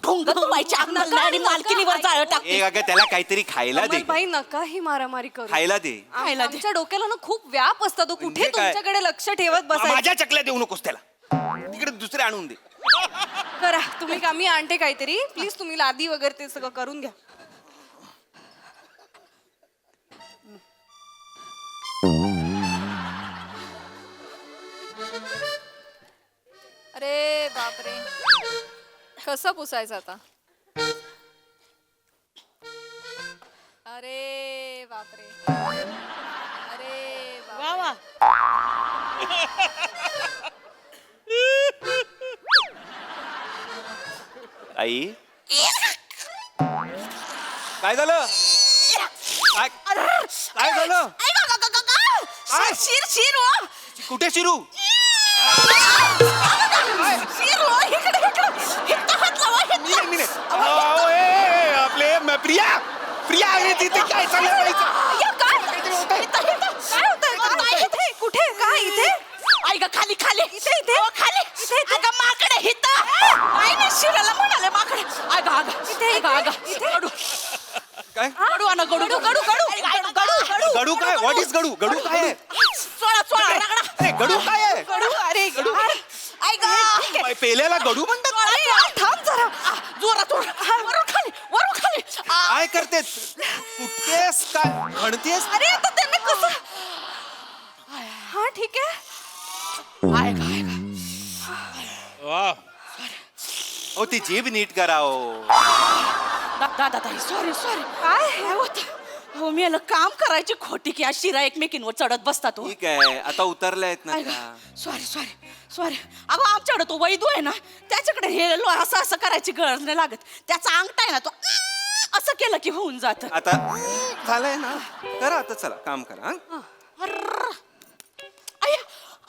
ढोंग तुम्हाच्या अंगणात आणि मालकीनीवर जाळं टाकते. ए अगं त्याला काहीतरी खायला दे. भाई नका ही मारामारी करू. खायला दे. आमच्या डोक्याला ना खूप व्याप असतात. तो कुठे म्हणजे काय? तुमच्याकडे लक्ष ठेवत बसायचं. माझ्या चकल्या देऊ नकोस त्याला. तिकडे दुसरे आणून दे. करा तुम्ही का, मी आणते काहीतरी. प्लीज तुम्ही लादी वगैरे ते सगळं करून घ्या. अरे बापरे, कसं पुसायचं आता? अरे बापरे, अरे वा वा. आई काय झालं? काय झालं? शिर शिर हो. कुठे शिरू? शिर हो, इकडे इकडे इथं हात लावा, इथं. मी आपले प्रिया प्रिया आहे तिथे. काय चाललं अय्या, काय इथं, इथं. काय होतंय? इथे कुठे काय इथे? आई ग खाली खाली इथे इथे हो, खाली इथे इथे. अगं माकडे हिथं. आई ने शिराला म्हणाले माकडे. अगं अगं इथे अगं अगं इथे. गडू काय? गडू आणा गडू गडू गडू गडू गडू गडू काय? What is गडू? गडू काय आहे? चोळा चोळा रगडा. गडू काय आहे? गडू अरे गडू आई ग पेल्याला गडू म्हणतात? थांब जरा जोरात वरून खाली वरून खाली. काय करतेस? कुठतेस काय म्हणतेस? अरे आता त्यांना कसं हा ठीक आहे. आहे का वा ओ ती जीभ नीट करा हो. दादा ताई सॉरी सॉरी काय होत हो. मी याला काम करायची खोटी की आज शिरा एकमेकींवर चढत बसतात हो. ठीक आहे आता उतरल्या आहेत ना त्या. Sorry sorry sorry. अगं आमच्याकडे तो वैदू आहे ना, त्याच्याकडे हे असं असं करायची गरज नाही लागत. त्याचा अंगठा आहे ना तो असं केलं की होऊन जात. आता झालंय ना, करा आता चला काम करा. हं?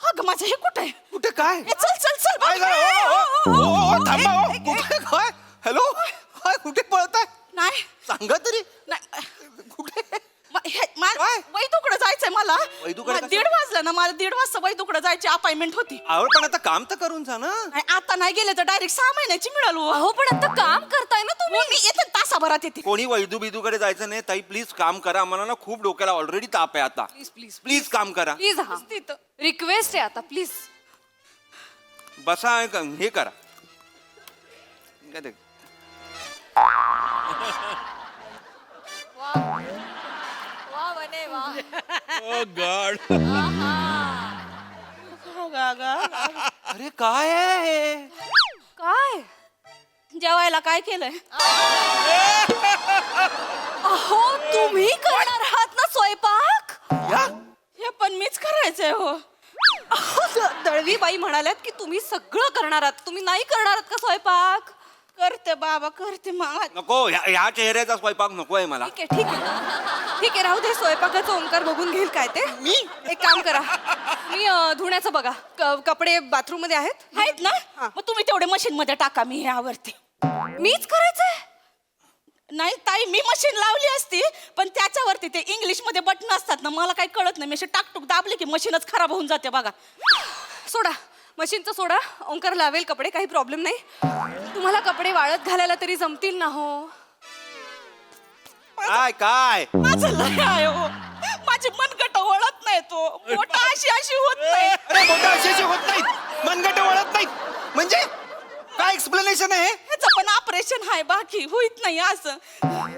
अगं माझं हे कुठं आहे? कुठे काय? ए, चल चल चल काय बाबा. झालं? ओ, थांबा हो. कुठे काय? हॅलो काय कुठे पळताय? नाही सांगा तरी. नाही कुठे? काय? वैदूकडे जायचंय मला. वैदूकडे मला 1:30 वाजलं ना, मला 1:30 वाजता वैदूकडे जायची अपॉइंटमेंट होती. आवड पण आता काम तर करून जा ना. नाही, आता नाही गेले तर डायरेक्ट 6 महिन्याची मिळालो. अहो पण आता काम करताय ना तुम्ही. मी येते तासाभरात येते. कोणी वैदू बिदूकडे जायचं नाही ताई. प्लीज काम करा. आम्हाला ना खूप डोक्याला ऑलरेडी ताप आहे आता. प्लीज प्लीज प्लीज काम करा. प्लीज. हा रिक्वेस्ट आहे आता प्लीज. बसा हे करा. काय ते? वा वने वा. ओ गॉड. अरे काय आहे हे? काय जेवायला काय केलंय? अहो तुम्ही करणार आहात ना स्वयंपाक? या? हे पण मीच करायचंय हो. अहो, दळवी बाई म्हणाल्यात की तुम्ही सगळं करणार आहात. तुम्ही नाही करणार आहात का स्वयंपाक? करते बाबा करते. मला नको ह्या चेहऱ्याचा स्वयंपाक नको आहे मला. ठीक आहे ठीक आहे ठीक आहे राहू दे. स्वयंपाकाचा ओंकार बघून घेईल काय ते. मी एक काम करा, मी धुण्याचं बघा. कपडे बाथरूम मध्ये आहेत आहेत ना, मग तुम्ही तेवढे मशीन मध्ये टाका. मी हे आवडते. मीच करायचंय? नाही ताई मी मशीन लावली असती, पण त्याच्यावरती ते इंग्लिश मध्ये बटन असतात ना, मला काही कळत नाही. मी असे टाकटूक दाबले की मशीनच खराब होऊन जाते बघा. सोडा मशीनचं सोडा. ओंकार लावेल कपडे, काही प्रॉब्लेम नाही. तुम्हाला कपडे वाळत घालायला तरी जमतील ना? हो काय काय माझं लय आहे हो. माझी मनगट वळत नाही तो मोठा अशी अशी होत नाही. अरे मोठ्या अशी होत नाहीत मनगट वळत नाहीत म्हणजे काय एक्सप्लेनेशन आहे ह्याचं पण ऑपरेशन आहे बाकी होईत नाही असं.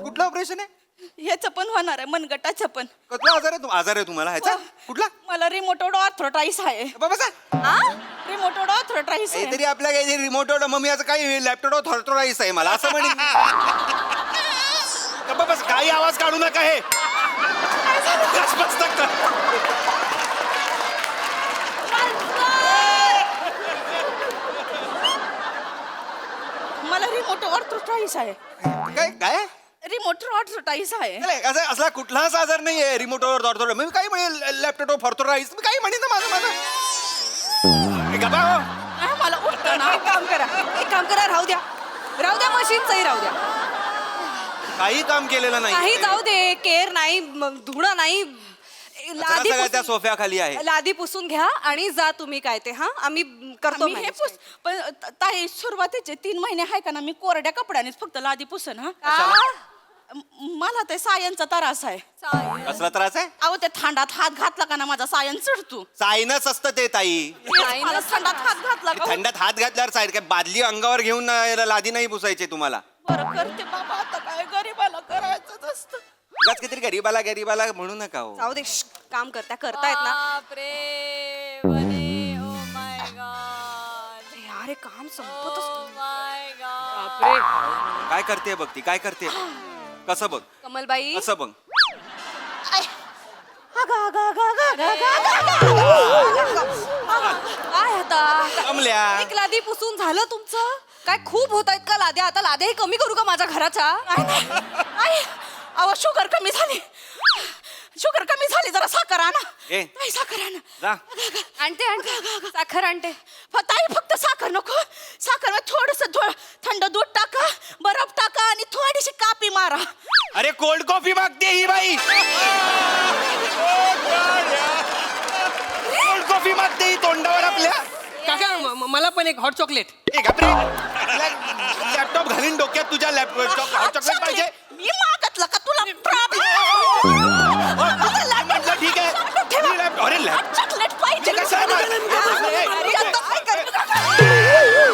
कुठलं ऑपरेशन आहे ह्याचं पण होणार आहे मनगटाचं पण. कसला आजार आहे तुम्हाला ह्याचा कुठला मला रिमोटोड ऑर्थरायटिस आहे. बाबा रिमोटोड ऑर्थरायटिस आहे. तरी आपल्या काही रिमोट मम्मी असं काही लॅपटॉप थॉर्थराईस आहे मला असं म्हणेन बस काही आवाज काढू नका हे बसतं का? मला रिमोट ऑर्थरायटिस आहे. काय काय रिमोट ऑर्थरायटिस आहे. नाही, असला कुठलाच आजार नाहीये रिमोटवर थॉर्थराईस मी काही म्हणेल लॅपटॉप थॉर्थराईस मी काही म्हणेन ना माझं गप्पा हो. नाही, मला उठतं ना. एक काम करा राहू द्या मशीनचंही राहू द्या. काही काम केलेलं नाही काही जाऊ दे केअर नाही धुणं नाही लादी सगळं त्या पुसून- सोफ्याखाली आहे लादी पुसून घ्या आणि जा तुम्ही काय ते आम्ही करतो मी हे पुस पण ताई सुरुवातीचे 3 महिने आहे का ना मी कोरड्या कपड्यानेच फक्त लादी पुसन. मला ते सायनचा त्रास आहे. कसला त्रास आहे अहो ते थंडात हात घातला का ना माझा सायन चढतो. सायनस असतं ते ताई मला थंडात हात घातला का थंडात हात घातल्यावर साईड काय बादली अंगावर घेऊन लादी नाही पुसायचे तुम्हाला बरं करते बाबा आता काय गरीबाला करायचंच असतं. उगाच काहीतरी गरीबाला म्हणू नका हो जाऊ दे काम करतायत ना बापरे वने ओ माय गॉड अरे काम संपतच ओ नाही. माय गॉड काय करते बघ ती काय करते कसं बघ कमलबाई कसं बघ काय आता कमल्या एक लादी पुसून झालं तुमचं काय खूप होत आहेत का लाद्या आता लाद्याही कमी करू का माझ्या घराच्या अहो शुगर कमी झाली जरा साखर आणा. ए. ताई, साखर आणा. जा आणते साखर आणते ताई फक्त साखर नको. साखर थोडस थंड दूध टाका बर्फ टाका आणि थोडीशी कापी मारा. अरे कोल्ड कॉफी मागते ही बाई कोल्ड कॉफी मागते ही तोंडावर आपल्या काका मला पण एक हॉट चॉकलेट. ए घाबरे लॅपटॉप घालीन डोक्यात तुझ्या लॅपटॉप हॉट चॉकलेट पाहिजे मी मागतलं का तुला म्हटलं ठीक आहे मी लॅपटॉप अरे लॅपटॉप चॉकलेट पाहिजे कसं आहे ना? अरे, आता काय करतो?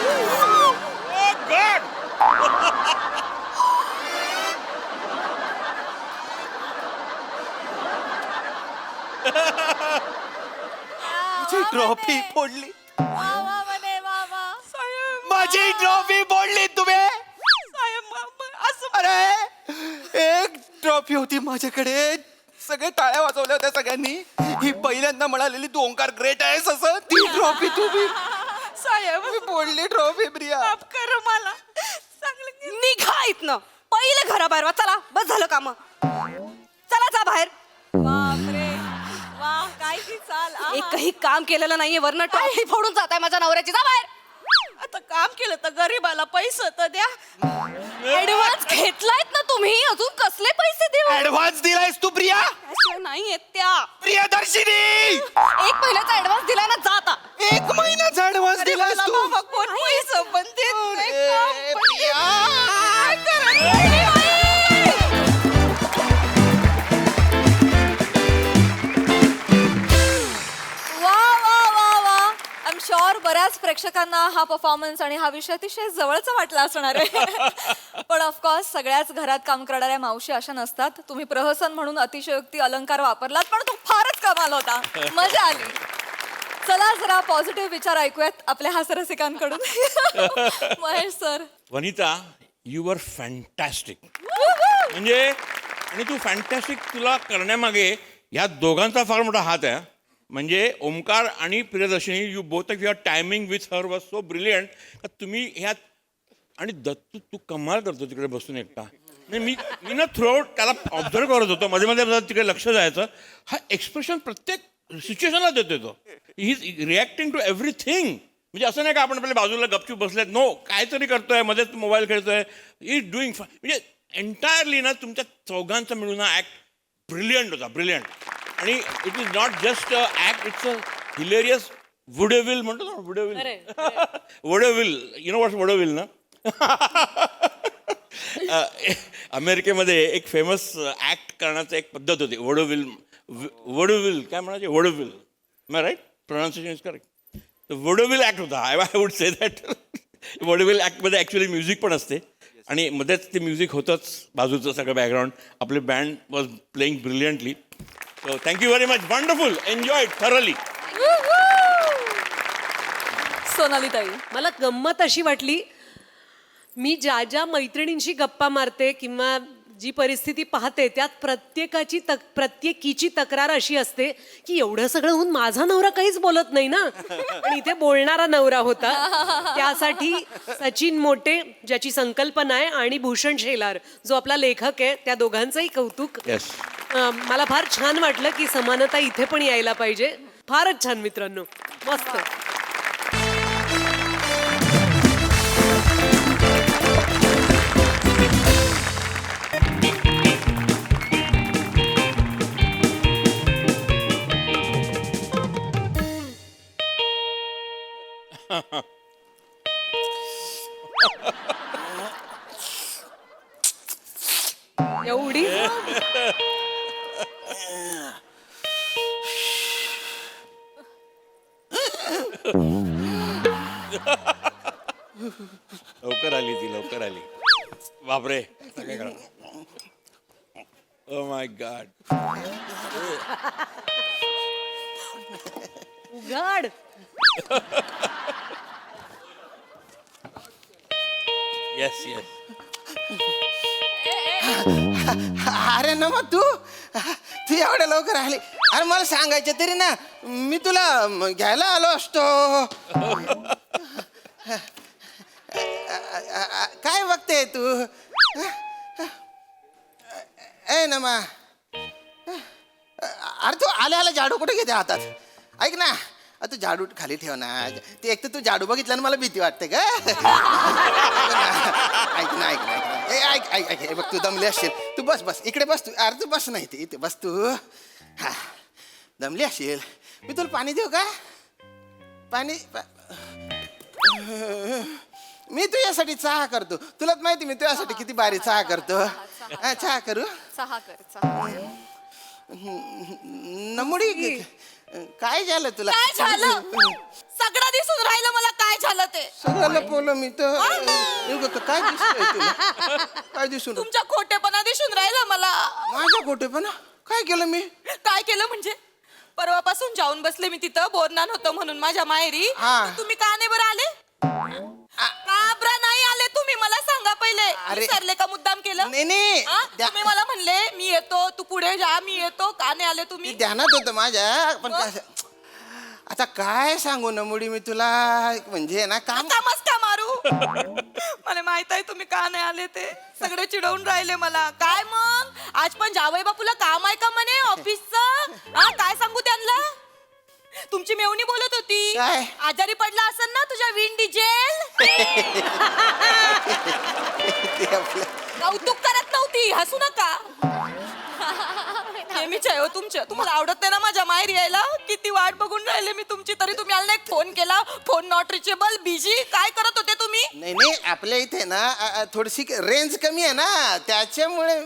माझी ट्रॉफी फोडली वा वा वने वा वा माझी ट्रॉफी फोडली तुम्ही असं अरे एक ट्रॉफी होती माझ्याकडे सगळे टाळ्या वाजवल्या होत्या सगळ्यांनी ही पहिल्यांदा म्हणालेली तू ओंकार ग्रेट आहेस असं ती ट्रॉफी तुम्ही साहेब मी फोडली ट्रॉफी प्रिया माफ कर मला चांगलं निघा इथनं पहिले घराबाहेर वा चला बस झालं काम चला जा बाहेर बापरे वा काय की चाल आहा. एकही काम केलेलं नाहीये वरनं ट्रॉफी फोडून जात आहे माझ्या नवऱ्याची जा बाहेर आता काम केलं तर गरीबाला पैसे तर द्या. ऍडव्हान्स घेतलायत ना तुम्ही अजून कसले पैसे देऊ ऍडव्हान्स दिलायस तू प्रिया त्याशिवाय नाही येत त्या प्रियदर्शिनी एक महिन्याचा ऍडव्हान्स दिलाय ना जा आता 1 महिन्याचा ऍडव्हान्स दिलास मला तू बाबा कोण पैसे पण देत नाही, अरे, काम पण देत प्रिया. नाही. काय करायचं? वा वा वा वा आय एम शुअर बऱ्याच प्रेक्षकांना हा परफॉर्मन्स आणि हा विषय अतिशय जवळचा वाटला असणार आहे पण ऑफकोर्स सगळ्याच घरात काम करणाऱ्या मावशी अशा नसतात. तुम्ही प्रहसन म्हणून अतिशयोक्ती अलंकार वापरलात पण तो फारच कमाल होता मजा आली. चला जरा पॉझिटिव्ह विचार ऐकूयात आपल्या हास्यरसिकांकडून Mahesh sir Vanita you are fantastic म्हणजे आणि तू फॅन्टॅस्टिक तुला करण्यामागे ह्या दोघांचा फार मोठा हात आहे म्हणजे ओमकार आणि Priyadarshini you both of your timing with her was so brilliant का तुम्ही ह्यात आणि दत्तू तू कमाल करतो तिकडे बसून एकटा नाही मी ना थ्रूआउट त्याला ऑब्झर्व करत होतो मध्ये मध्ये तिकडे लक्ष जायचं हा एक्सप्रेशन प्रत्येक सिच्युएशनला देतो तो he is reacting to everything म्हणजे असं नाही का आपण आपल्या बाजूला गपचूप बसलेत नो काहीतरी करतोय मध्येच मोबाईल खेळतोय इज डुईंग म्हणजे एंटायरली ना तुमच्या चौघांचा मिळून हा ॲक्ट ब्रिलियंट होता ब्रिलियंट आणि it is not just a act it's a hilarious vaudeville म्हणतो ना vaudeville vaudeville you know what's vaudeville ना अमेरिकेमध्ये एक फेमस ऍक्ट करण्याचं एक पद्धत होती. वडोविल काय म्हणायचे, vaudeville. My right, pronunciation is correct. Vaudeville act होता. I would say that. Vaudeville ऍक्टमध्ये ॲक्च्युली म्युझिक पण असते आणि मध्येच ते म्युझिक होतंच, बाजूचं सगळं बॅकग्राऊंड. आपले band was playing brilliantly. So thank you very much. Wonderful, enjoyed thoroughly. Sonali ताई, मला गंमत अशी वाटली, मी ज्या ज्या मैत्रिणींशी गप्पा मारते किंवा जी परिस्थिती पाहते त्यात प्रत्येकीची तक्रार अशी असते की एवढं सगळं होऊन माझा नवरा काहीच बोलत नाही ना. पण इथे बोलणारा नवरा होता. त्यासाठी सचिन मोटे ज्याची संकल्पना आहे आणि भूषण शेलार जो आपला लेखक आहे, त्या दोघांचंही कौतुक. येस. मला फार छान वाटलं की समानता इथे पण यायला पाहिजे. फारच छान मित्रांनो, मस्त. एवढी लवकर आली ती, लवकर आली. बापरे. Oh my god. उघड. Yes yes. अरे न मग तू एवढ्या लवकर आली. अरे मला सांगायचं तरी ना, मी तुला घ्यायला आलो असतो. काय बघते तू? ए नमा, अरे तू आल्या झाडू कुठे घेते हातात? ऐक ना, तू झाडू खाली ठेव ना. ते एक तर तू झाडू बघितलं ना मला भीती वाटते का? ऐक ना, ऐक ना, ऐक ऐक ऐक. बघ तू दमली असशील. तू बस बस इकडे बस. तू अरे तू बस नाही, इथे बस तू. हा, दमली असशील. मी तुला पाणी देऊ का? पाणी मी तुझ्यासाठी चहा करतो. तुलाच माहिती मी तुझ्यासाठी किती भारी चहा करतो. चहा करू? चहा कर, चहा. नमुडी, काय झालं तुला? काय झालं? सगळं दिसून राहिलं मला काय झालं ते. सगळं लपवलं मी तर. काय दिसतंय तुला? काय दिसून? तुमच्या खोटेपणा दिसून राहिलं मला. माझा खोटेपणा? काय केलं मी? काय केलं म्हणजे? परवापासून जाऊन बसले मी तिथं, बोरनान होतं म्हणून माझ्या माहेरी. हा. तुम्ही का नाही बरं आले? का बरं नाही आले तुम्ही? मला सांगा पहिले. अरे. सरले का मुद्दाम केलं? नाही हा? तुम्ही मला म्हणले मी येतो, तू पुढे जा, मी येतो. का नाही आले तुम्ही? ध्यानात होतं माझ्या, पण आता काय सांगू नमुडी मी तुला. म्हणजे ना काम आता मस्का मारू. मला माहित आहे तुम्ही का नाही आले ते. सगळे चिडवून राहिले मला. काय मग आज पण जावई बापूला काम आहे का म्हणे ऑफिसचं? हा, काय सांगू त्यांना? तुमची मेवणी बोलत होती. काय? आजारी पडला असेल ना तुझ्या विंड डिझेल. कौतुक करत नव्हती, हसू नका. नेहमीच आहे हो तुमच्या. तुम्हाला आवडत नाही ना माझ्या माहेर यायला? किती वाट बघून राहिले मी तुमची, तरी तुम्ही आला नाही. फोन केला, फोन नॉट रिचेबल, बिझी. काय करत होते तुम्ही? नाही आपल्या इथे ना थोडीशी रेंज कमी आहे ना, त्याच्यामुळे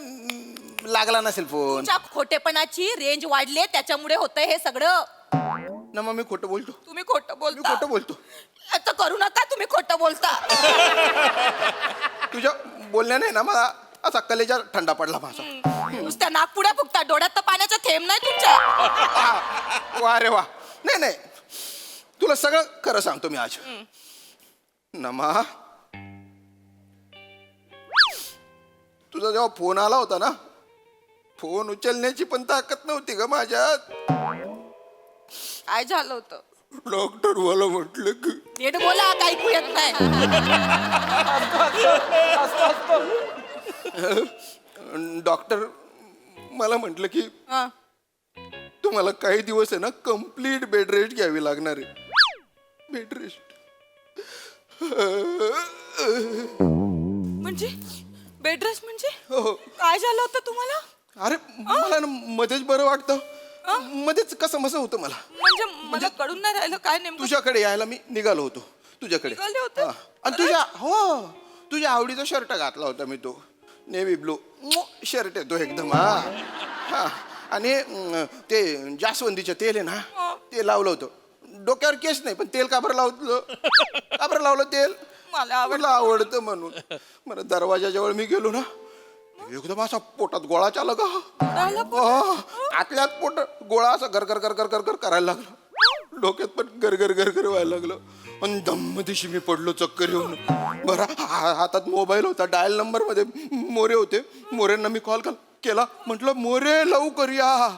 लागला नसेल फोन. तुमच्या खोटेपणाची रेंज वाढली, त्याच्यामुळे होतंय हे सगळं. ना मग मी खोटं बोलतो. तुम्ही खोटं मी बोलता. खोटं बोलतो. आता करू नका, तुम्ही खोटं बोलता. तुझ्या बोलण्याने ना मला असा कलेजा थंडा पडला माझा. नुसत्या नागपुड्या फुकता, डोळ्यात तर पाण्याचा थेंब नाही तुमच्या. वा रे वा. नाही तुला सगळं खरं सांगतो मी आज. नमा, तुझा जेव्हा फोन आला होता ना, फोन उचलण्याची पण ताकद नव्हती ग माझ्यात. काय झालं होतं? डॉक्टर मला म्हटलं की नीट बोला, काही ऐकू येत नाही. डॉक्टर मला म्हटलं की हा. तुम्हाला काही दिवस आहे ना कम्प्लीट बेड रेस्ट घ्यावी लागणार आहे. बेड रेस्ट म्हणजे बेड रेस्ट म्हणजे हो. काय झालं होतं तुम्हाला? अरे मला ना मध्येच बरं वाटतं, मध्येच कसं मसं होतं मला. म्हणजे मला कळून नाही राहिलं काय नेमकं. तुझ्याकडे यायला मी निघालो होतो तुझ्याकडे. निघाले होते? हा. आणि तुझ्या आवडीचा शर्ट घातला होता मी तो. नेव्ही ब्लू शर्ट आहे तो एकदम. हा हा आणि ते जास्वंदीचं तेल आहे ना ते लावलं होतं. डोक्यावर केस नाही पण तेल का बरं लावलं, का बरं लावलं तेल? मला आवडतं म्हणून. मला दरवाजाजवळ मी गेलो ना एकदम असा पोटात गोळा चालला का, आतल्यात पोट गोळा असा घर घर घर घर घर घर करायला लागला. डोक्यात पण घर घर घर घर व्हायला लागलं आणि दम दिशी मी पडलो चक्कर येऊन. बरं हातात मोबाईल होता, डायल नंबर मध्ये मोरे होते. मोरेंना मी कॉल केला, म्हटलं मोरे लवकर या.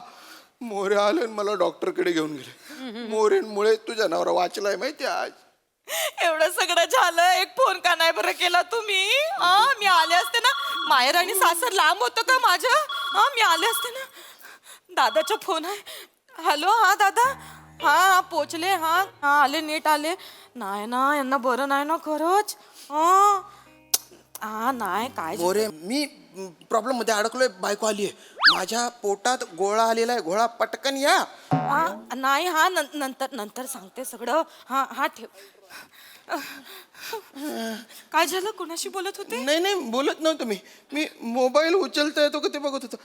मोरे आले आणि मला डॉक्टरकडे घेऊन गेले. मोरेंमुळे तुझ्या नवरा वाचलाय माहिती आज. एवढं सगळं झालं, एक फोन का नाही बरं केला तुम्ही? मी आले असते ना. माहेर आणि सासर लांब होतं का माझं? मी आले असते ना. दादाचा फोन आहे. हॅलो, हा दादा. हा पोचले. हा हा आले, नीट आले. नाही ना, यांना बरं नाही ना खरंच. हा नाही काय मोरे मी प्रॉब्लेम मध्ये अडकलोय. बायको आलीये, माझ्या पोटात गोळा आलेला आहे. गोळा पटकन या. नाही. हा नंतर नंतर सांगते सगळं. हा हा ठेव. काय झालं, कोणाशी बोलत होते? नाही नाही बोलत नव्हतो मी मोबाईल उचलता येतो का ते बघत होतो.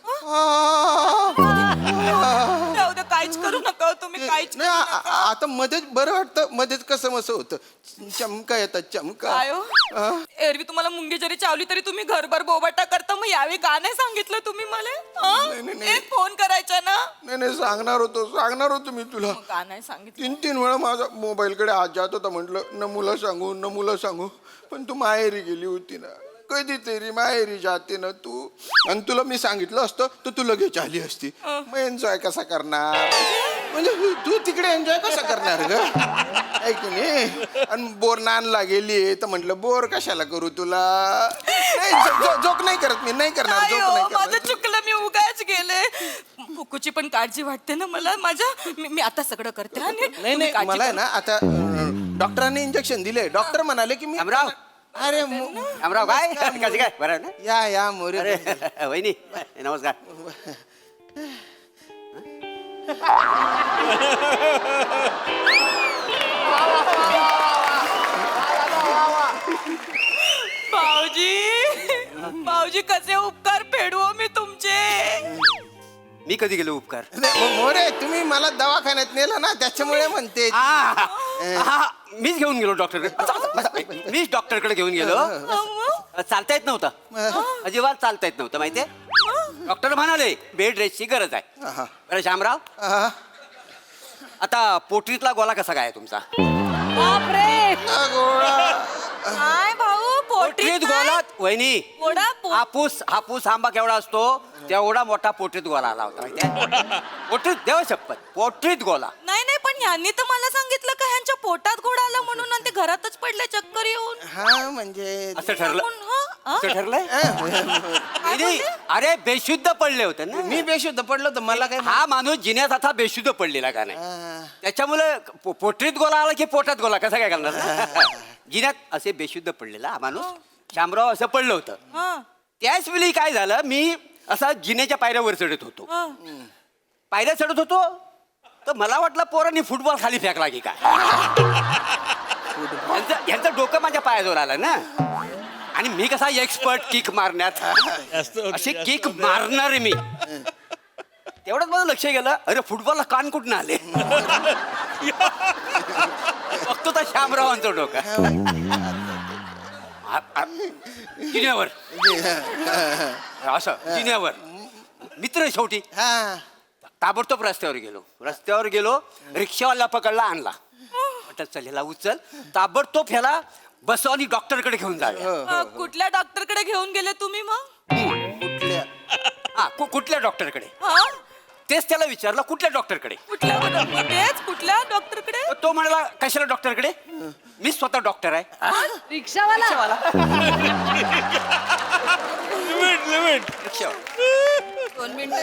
जाऊ दे, काहीच करू नका तुम्ही, काहीच नाही आता मध्येच बरं वाटतं. मध्येच कसं मसं होतं. चमका येतात चमका. काय हो? एरवी तुम्हाला मुंगी जरी चावली तरी तुम्ही घरभर बोबाटा करता. मग यावेळी का नाही सांगितलं तुम्ही मला? नाही. एक फोन करायचा ना. नाही सांगणार होतो मी तुला. मग का नाही सांगितलं? 3 वेळा माझा मोबाईलकडे हात जात होता. म्हटलं नमुला सांगू पण तू माहेरी गेली होती ना. कधीतरी माहेरी जाते ना तू. आणि तुला मी सांगितलं असतं तर तू लगेच आली असती. मग एन्जॉय कसा करणार? म्हणजे तू तिकडे एन्जॉय कसा करणार ग? ऐक नाही. आणि बोर नानला गेली तर म्हटलं बोर कशाला करू तुला. जोक नाही करत मी, नाही करणार. नाही जोक हो, नाही माझं करणार. चुकलं, मी उगाच गेले. कुकूची पण काळजी वाटते ना मला माझ्या. मी आता सगळं करते. हा, नीट. नाही तुम्ही काळजी मला आहे करू. ना आता डॉक्टरांनी इंजेक्शन दिले. डॉक्टर म्हणाले की मी अमराव. अरे अमराव काय कसं काय बरं आहे ना? या मोरे. अरे वहिनी नमस्कार. भाऊजी कसे उपकार फेडू मी तुमचे. मी कधी गेलो उपकार? मोरे तुम्ही मला दवाखान्यात नेलं ना त्याच्यामुळे म्हणते. मीच घेऊन गेलो डॉक्टरकडे. मीच डॉक्टरकडे घेऊन गेलो. चालता येत नव्हतं, अजिबात चालता येत नव्हतं माहितीये. डॉक्टर म्हणाले बेड रेस्टची गरज आहे. बरं शामराव, आता पोटरीतला गोला कसा काय तुमचा? बापरे, काय भाऊ पोटरीत गोला वहिनी. हापूस आंबा केवढा असतो तेवढा मोठा पोटरीत गोला आला होता माहितीये. पोटरीत देव शपथ, पोटरीत गोला. नाही पण यांनी तर मला सांगितलं का ह्यांच्या पोटात घोडा आला म्हणून आणि ते घरातच पडले चक्कर येऊन. हा म्हणजे असं ठरलं. असं ठरलंय. नाही, अरे बेशुद्ध पडले होते ना. मी बेशुद्ध पडलो तर मला काय. हा माणूस जिन्यात आता बेशुद्ध पडलेला का नाही. त्याच्यामुळे पोटरीत गोला आला की पोटात गोला कसा काय करणार. जिन्यात असे बेशुद्ध पडलेला हा माणूस शामराव असं पडलं होतं. त्याच वेळी काय झालं, मी असा जिन्याच्या पायऱ्यावर चढत होतो. पायऱ्या चढत होतो तर मला वाटलं पोरांनी फुटबॉल खाली फेकला की काय. यांचं डोकं माझ्या पायाजवळ आलं ना. आणि मी कसा एक्सपर्ट किक मारण्यात, अशी किक मारणार मी. तेवढंच माझं लक्ष गेलं, अरे फुटबॉलला कान कुठून आले. बघतो तर शामरावांचं डोकं जिन्यावर, असं जिन्यावर. मित्र शेवटी ताबडतोब रस्त्यावर गेलो. रिक्षावाला पकडला, आणला. चल ह्याला उचल, ताबडतोब ह्याला बसव आणि डॉक्टरकडे घेऊन जाऊया. कुठल्या डॉक्टरकडे घेऊन गेले तुम्ही मग? कुठल्या डॉक्टरकडे? तेच त्याला विचारलं, कुठल्या डॉक्टरकडे? कुठल्या डॉक्टरकडे? तो म्हणाला कशाला डॉक्टरकडे, मी स्वतः डॉक्टर आहे. रिक्षावाला. लिमिट रिक्षावाला. 2 मिनिटं.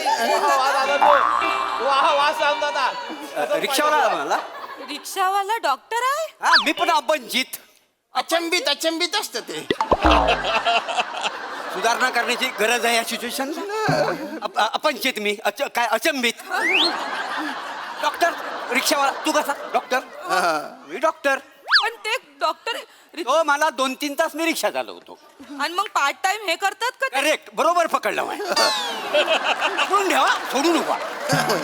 रिक्षावाला म्हणाला रिक्षावाला डॉक्टर आहे? हा, मी पण अपंजित. अचंबित असतं ते. सुधारणा करण्याची गरज आहे या सिच्युएशन. अपंचित मी, काय अचंबित. डॉक्टर रिक्षावाला, तू कसा डॉक्टर? मी डॉक्टर. पण ते डॉक्टर तो मला 2-3 तास मी रिक्षा चालवतो. आणि मग पार्ट टाइम हे करतात का ते? करेक्ट बरोबर पकडलं बाई. पकडून ठेवा सोडू नका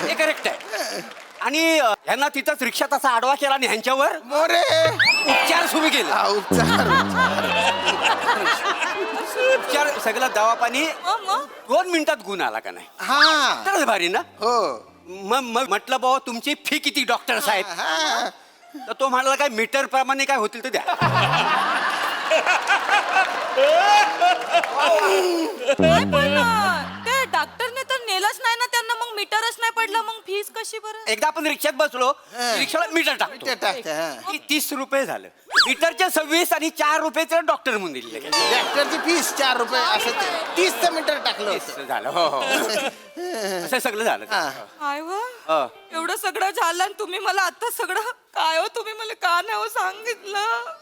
हे करेक्ट आहे. आणि ह्यांना तिथंच रिक्षात असा आडवा केला आणि ह्यांच्यावर मोरे उपचार सुरू केले. हा, उपचार उपचार सगळं दवा पाणी मग 2 मिनिटात गुण आला का नाही? हा तरच भारी ना. हो मग म्हटलं बाबा तुमची फी किती डॉक्टर साहेब? हा तर तो म्हणाला काय मीटर प्रमाणे काय होतील तर द्या. काय पण ते डॉक्टरने तर नेलंच नाही ना त्यांना, मग मीटरच नाही पडलं, मग फीस कशी बरं? एकदा आपण रिक्षात बसलो रिक्षाला मीटर टाकतो ते टाकते, हा. की 30 रुपये झालं. मीटरचे 26 आणि 4 रुपयेचं डॉक्टर म्हणून दिले. डॉक्टरची फीस 4 रुपये असं 30 मीटर टाकलं होतं. झालं हो हो असं सगळं झालं. हा. काय व हो. एवढं सगळं झालं आणि तुम्ही मला आता सगळं काय हो तुम्ही मला का नाही हो सांगितलं?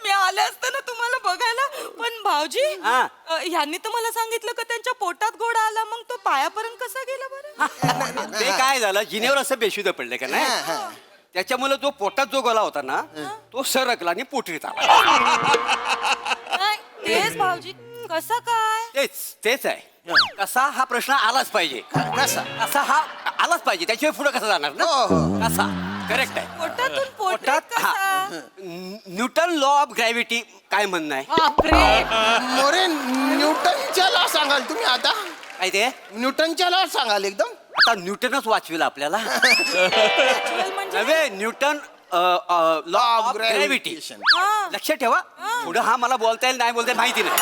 मी आले असते ना तुम्हाला बघायला. पण भाऊजी हा. ह्यांनी तर मला सांगितलं का त्यांच्या पोटात गोळा आला, मग तो पायापर्यंत कसा गेला बरं? ते काय झालं जिनेवर असं बेशुद्ध पडले का नाही, त्याच्यामुळे जो पोटात जो गोला होता ना तो सरकला आणि पोटरीत आला. नाही, तेच भाऊजी कसं काय? तेच आहे. कसा हा प्रश्न आलाच पाहिजे. कसा हा आलाच पाहिजे, त्याशिवाय पुढे कसं जाणार ना. हो, हो. कसा करेक्ट आहे. पोटातून पोटात पोटात हा कसा? न्यूटन लॉ ऑफ ग्रॅव्हिटी काय म्हणणं आहे? बापरे. मोरे न्यूटनच्या लॉ सांगाल तुम्ही आता? काय ते न्यूटनच्या लॉ सांगाल एकदम? आता न्यूटनच वाचविला आपल्याला. म्हणजे नव्हे न्यूटन लॉ ऑफ ग्रॅव्हिटी. हा. लक्षात ठेवा. पुढे हा मला बोलता येईल नाही बोलता येईल माहिती नाही.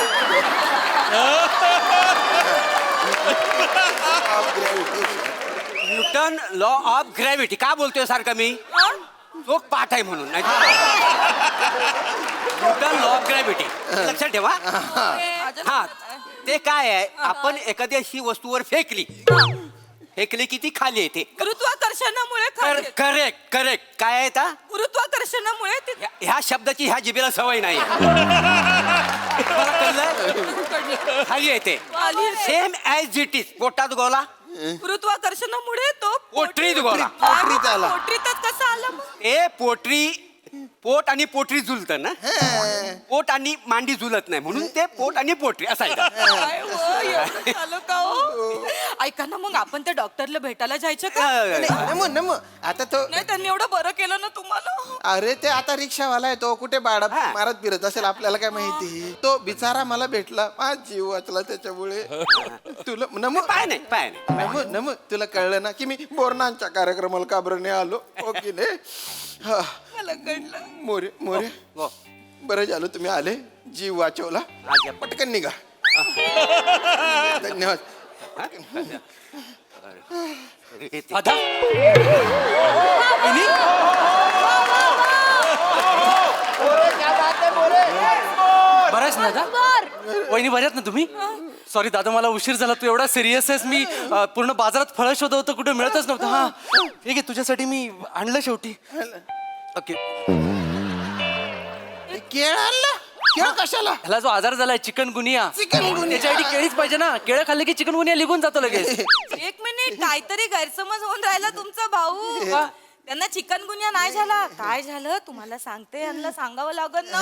न्यूटन लॉ ऑफ ग्रॅव्हिटी का बोलतोय सारखं मी? तो पाठ आहे म्हणून नाही. न्यूटन लॉ ऑफ ग्रॅव्हिटी लक्षात ठेवा. हा ते काय आहे, आपण एखादी अशी वस्तूवर फेकली की ती खाली येते. गुरुत्वाकर्षणामुळे खाली येते. Correct correct. काय आहे आता? गुरुत्वाकर्षणामुळे ते ह्या शब्दाची ह्या जिभेला सवय नाही. खाली येते. खाली येते. Same as it is. पोटात गोला गुरुत्वाकर्षणामुळे तो पोटरीत गोळा. पोटरीत आला. पोटरीतच कसा आला मग? ते पोट आणि पोटरी जुलत ना. पोट आणि मांडी जुलत नाही म्हणून ते पोट आणि पोटरी असायचं. काय हो, एवढं झालं का हो? ऐका ना मग आपण त्या डॉक्टरला भेटायला जायचं का? नमो आता तो नाही त्यांनी एवढं बरं केलं ना तुम्हाला. अरे ते आता रिक्षावाला आहे तो, कुठे बाळा हा. मारत फिरत असेल आपल्याला काय माहिती. तो बिचारा मला भेटला, माझा जीव वाचला त्याच्यामुळे. तुला नमो पाय नाही. नमो नमो तुला कळलं ना की मी बोरणांच्या कार्यक्रमाला का बरं नाही आलो? ओके ने हा. मला कळलं. मोरे मोरे हो. बरं झालं तुम्ही आले, जीव वाचवला. पटकन निघा. धन्यवाद. आता बऱ्याच ना दादा? वहिनी बऱ्यात ना तुम्ही? सॉरी दादा मला उशीर झाला. तू एवढा सिरियस आहेस. मी पूर्ण बाजारात फळं शोधवतो कुठे मिळतच नव्हतं. हा ठीक आहे तुझ्यासाठी मी आणलं शेवटी. ओके. केळ आणला? केळ कशाला? ह्याला जो आजार झालाय चिकनगुनिया, चिकनगुनिया. त्याच्यासाठी केळीच पाहिजे ना. केळं खाल्ले की चिकनगुनिया निघून जातो लगेच. एक मिनिट काहीतरी गैरसमज होऊन राहिला तुमचा भाऊ. त्यांना चिकनगुन्या नाही झाला. काय झालं तुम्हाला सांगते, यांना सांगावं लागल ना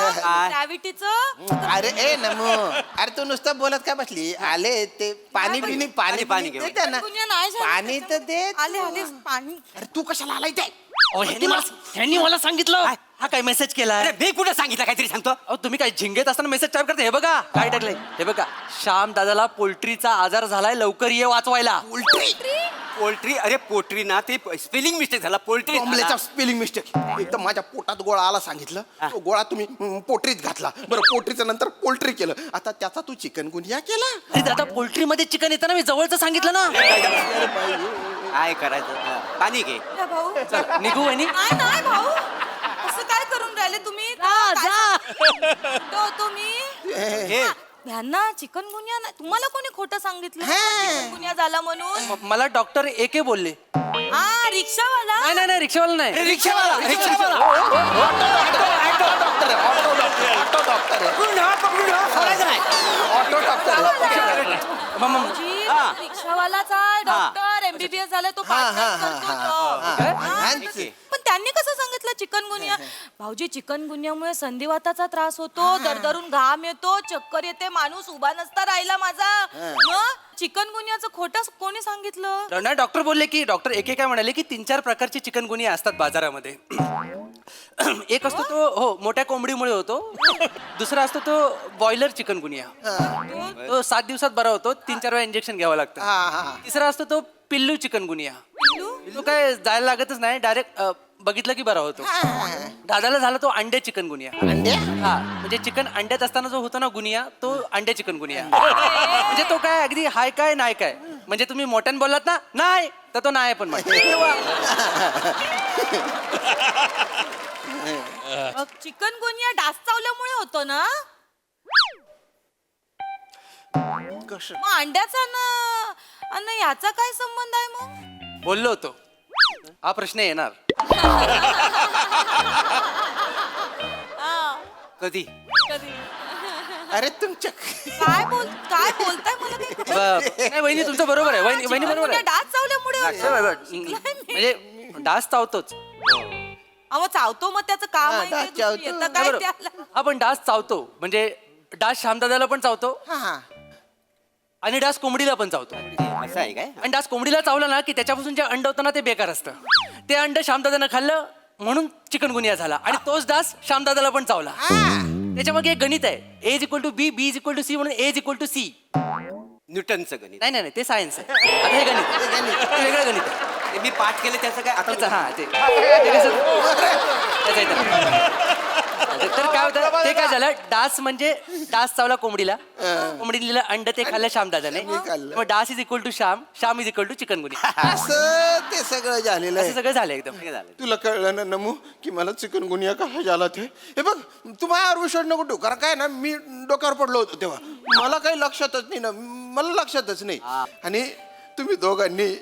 ग्रॅव्हिटीचं. अरे ए नमो, अरे तू नुसतं बोलत काय बसली? आले ते पाणी पिणी पाणी पाणी पिणी घेऊन. दे त्यांना. चिकनगुन्या नाही झाला. पाणी तर दे. आले आले पाणी. अरे तू कशाला आलाय ते? ह्यांनी मला सांगितलं. हा काय मेसेज केला? अरे मी कुठे सांगितलं काहीतरी सांगतो. अहो तुम्ही काय झिंगेत असताना मेसेज टाईप करता? हे बघा काय टाकलंय. हे बघा श्याम दादाला पोल्ट्रीचा आजार झालाय, लवकर ये वाचवायला. पोल्ट्री अरे पोट्री ना ते स्पेलिंग मिस्टेक झाला. पोल्ट्री कॉम्बलेचा स्पेलिंग मिस्टेक. एकदम माझ्या पोटात गोळा आला सांगितलं, तो गोळा तुम्ही पोटरीत घातला. बरं पोटरीचं नंतर पोल्ट्री केलं, आता त्याचा तू चिकनगुनिया केला. अरे दादा पोल्ट्री मध्ये चिकन येतं ना, मी जवळचं सांगितलं ना. काय करायचं? पाणी घे. या भाऊ चल, निघू वहिनी. नाही नाही भाऊ असं काय करून राहिले तुम्ही? तुम्ही घे. ह्यांना चिकनगुन्या नाही. तुम्हाला कोणी खोटं सांगितलं चिकनगुन्या झाला म्हणून? मला डॉक्टर एके बोलले. हा रिक्षावाला. नाही नाही रिक्षावाला नाही. रिक्षावाला ऑटो डॉक्टर भाऊजी, रिक्षावालाच आहे डॉक्टर. MBBS झाला तो part time करतो तो. हा. पण त्यांनी कसं सांगितलं चिकनगुनिया? भाऊजी, चिकनगुन्यामुळे संधिवाताचा त्रास होतो, दरदरून घाम येतो, चक्कर येते, माणूस उभा नसता राहिला माझा. मग चिकनगुन्याचं खोटं कोणी सांगितलं? नाही, डॉक्टर बोलले की डॉक्टर एके काय म्हणाले की 3-4 प्रकारचे चिकनगुनिया असतात बाजारामध्ये. एक असतो तो हो मोठ्या कोंबडीमुळे होतो. दुसरा असतो तो बॉयलर चिकनगुनिया, तो 7 दिवसात बरा होतो, 3-4 वेळा इंजेक्शन घ्यावं लागतं. तिसरा असतो तो पिल्लू चिकनगुनिया, तो काय जायला लागतच नाही, डायरेक्ट बघितलं की बरा होतो. दादाला झाला तो अंडे चिकनगुनिया. हा म्हणजे चिकन अंड्यात असताना जो होतो ना गुनिया, तो अंडे चिकनगुनिया. म्हणजे तो काय अगदी हाय काय नाही काय, म्हणजे तुम्ही मोठ्यानं बोललात ना नाही तर तो नाही पण चिकनगुनिया डास चावल्यामुळे होतो ना? मग अंड्याचा ना आणि याचा काय संबंध आहे मग? बोललो होतो हा प्रश्न येणार. कधी कधी? अरे तुमच्या काय बोलताय मला काही कळत नाही वहिनी तुमचं बरोबर आहे, वहिनी बरोबर चिकनगुनिया आहे. डास चावल्यामुळे होतो. म्हणजे डास चावतोच. अहो चावतो, मग त्याचं काम आहे डास ते दुसरं चावतो. येतं काय त्याला? आपण डास चावतो, म्हणजे डास श्यामदादाला पण चावतो आणि डास कोंबडीला पण चावतो. असं आहे काय? आणि डास कोंबडीला चावलं ना की त्याच्यापासून जे अंड होतं ना ते बेकार असतं. ते अंड श्यामदादानं खाल्लं म्हणून चिकनगुनिया झाला आणि तोच डास श्यामदादाला पण चावला. त्याच्यामागे एक गणित आहे, A=B, B=C म्हणून A=C. न्यूटनचं गणित. नाही ते सायन्स आहे. आता हे गणित हे वेगळं गणित आहे. ते मी पाठ केले त्याचं काय आता त्याचं हा ते कसं त्याचं इथं. तर काय होतं ते काय झालं, डास म्हणजे डास चावला कोंबडीला, कोंबडीने दिलं अंड ते खाल्लं श्यामदादाने, मग डास = श्याम, श्याम = चिकनगुनिया. असं ते सगळं झालेलं असं आहे. सगळं झालं एकदम. तुला कळलं ना नमू की मला चिकनगुनिया का झाला ते? हे बघ, तू माझ्यावर विश्वास नको ठेवू, कारण काय ना मी डोक्यावर पडलो होतो तेव्हा, मला काही लक्षातच नाही ना, मला लक्षातच नाही. आणि तुम्ही दोघांनी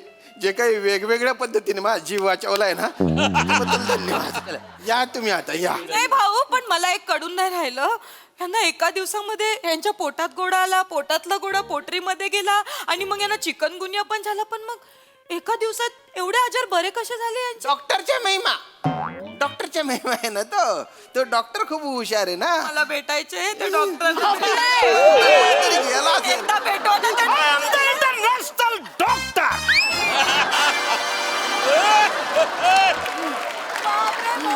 जे काही वेगवेगळ्या पद्धतीने माझा जीव वाचवलाय ना त्याबद्दल धन्यवाद. या तुम्ही आता या. नाही भाऊ, पण मला एक कडून नाही राहिलं. यांना एका दिवसामध्ये यांच्या पोटात गोळा आला, पोटातला गोळा पोटरीमध्ये गेला आणि मग यांना चिकनगुनिया पण झाला. पण मग एका दिवसात एवढे आजार बरे कसे झाले यांचे? डॉक्टरच्या महिमा आहे ना तो डॉक्टर खूप हुशार आहे ना. मला भेटायचे ते डॉक्टर. तरी गेला असेल. एकदा भेटवा ना international doctor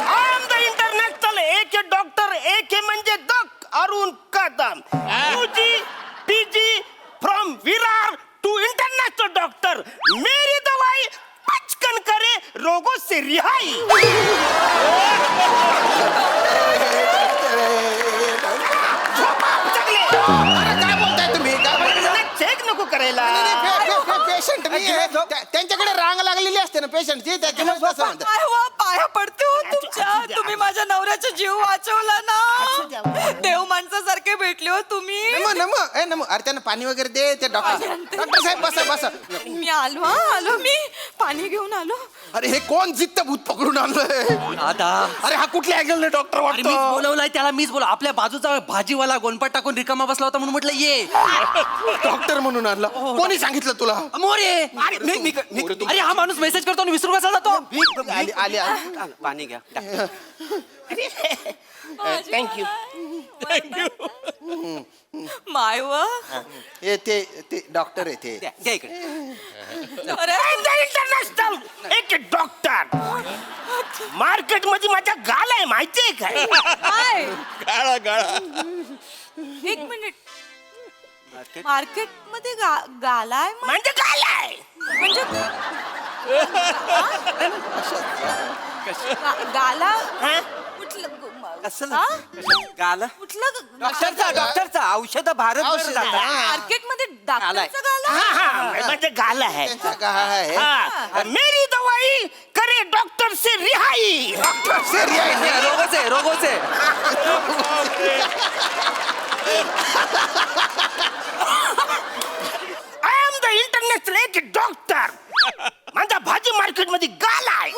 I am the international AK doctor. AK म्हणजे doc Arun Kadam. UG PG from Virar to international doctor. मेरी दवाई पचकन करे रोगों से रिहाई. काय बोलताय तुम्ही? चेक नको करायला. पेशंट त्यांच्याकडे रांग लागलेली असते ना पेशंटची, त्याच्यामुळे तसं म्हणतात. काय हो, पाया पडते हो तुमच्या. तुम्ही माझ्या नवऱ्याचा जीव वाचवला ना. देव माणसासारखे भेटले हो तुम्ही. नमो अरे त्यांना पाणी वगैरे दे. ते डॉक्टर साहेब बसा. मी आलो मी पाणी घेऊन आलो. अरे हे कोण जित्त भूत पकडून आणलंय? दादा अरे हा कुठल्या अँगलने डॉक्टर अरे मीच वाटतो? बोलवलाय त्याला, मीच बोला. आपल्या बाजूचा भाजीवाला गोनपाट टाकून रिकामा बसला होता म्हणून म्हटलं ये. डॉक्टर म्हणून आणला. कोणी सांगितलं तुला? मोरे. मोरे अरे हा माणूस मेसेज करतो आणि विसरून कसा जातो? आली पाणी घ्या. थँक्यू माय व हे ते डॉक्टर आहे ते. द्या इकडे. इंटरनॅशनल एक डॉक्टर. मार्केट मध्ये माझ्या गाल आहे माहितीये काय? काय गाळा गाळा. एक मिनिट. मार्केट मध्ये गालाय म्हणजे गाल आहे. म्हणजे गाला हा? कुठलं कसलं? हा? गाला कुठलं डॉक्टरचा औषध भारत मार्केट मध्ये डॉक्टरचा गाला. हा, म्हणजे गाल आहे. त्यांचा काय आहे? हाँ, मेरी दवाई करे डॉक्टर से रिहाई. डॉक्टर सेरी आहे. रोगोच आहे. आय एम द इंटरनॅशनल एक डॉक्टर. माझा भाजी मार्केट मध्ये गाल आहे.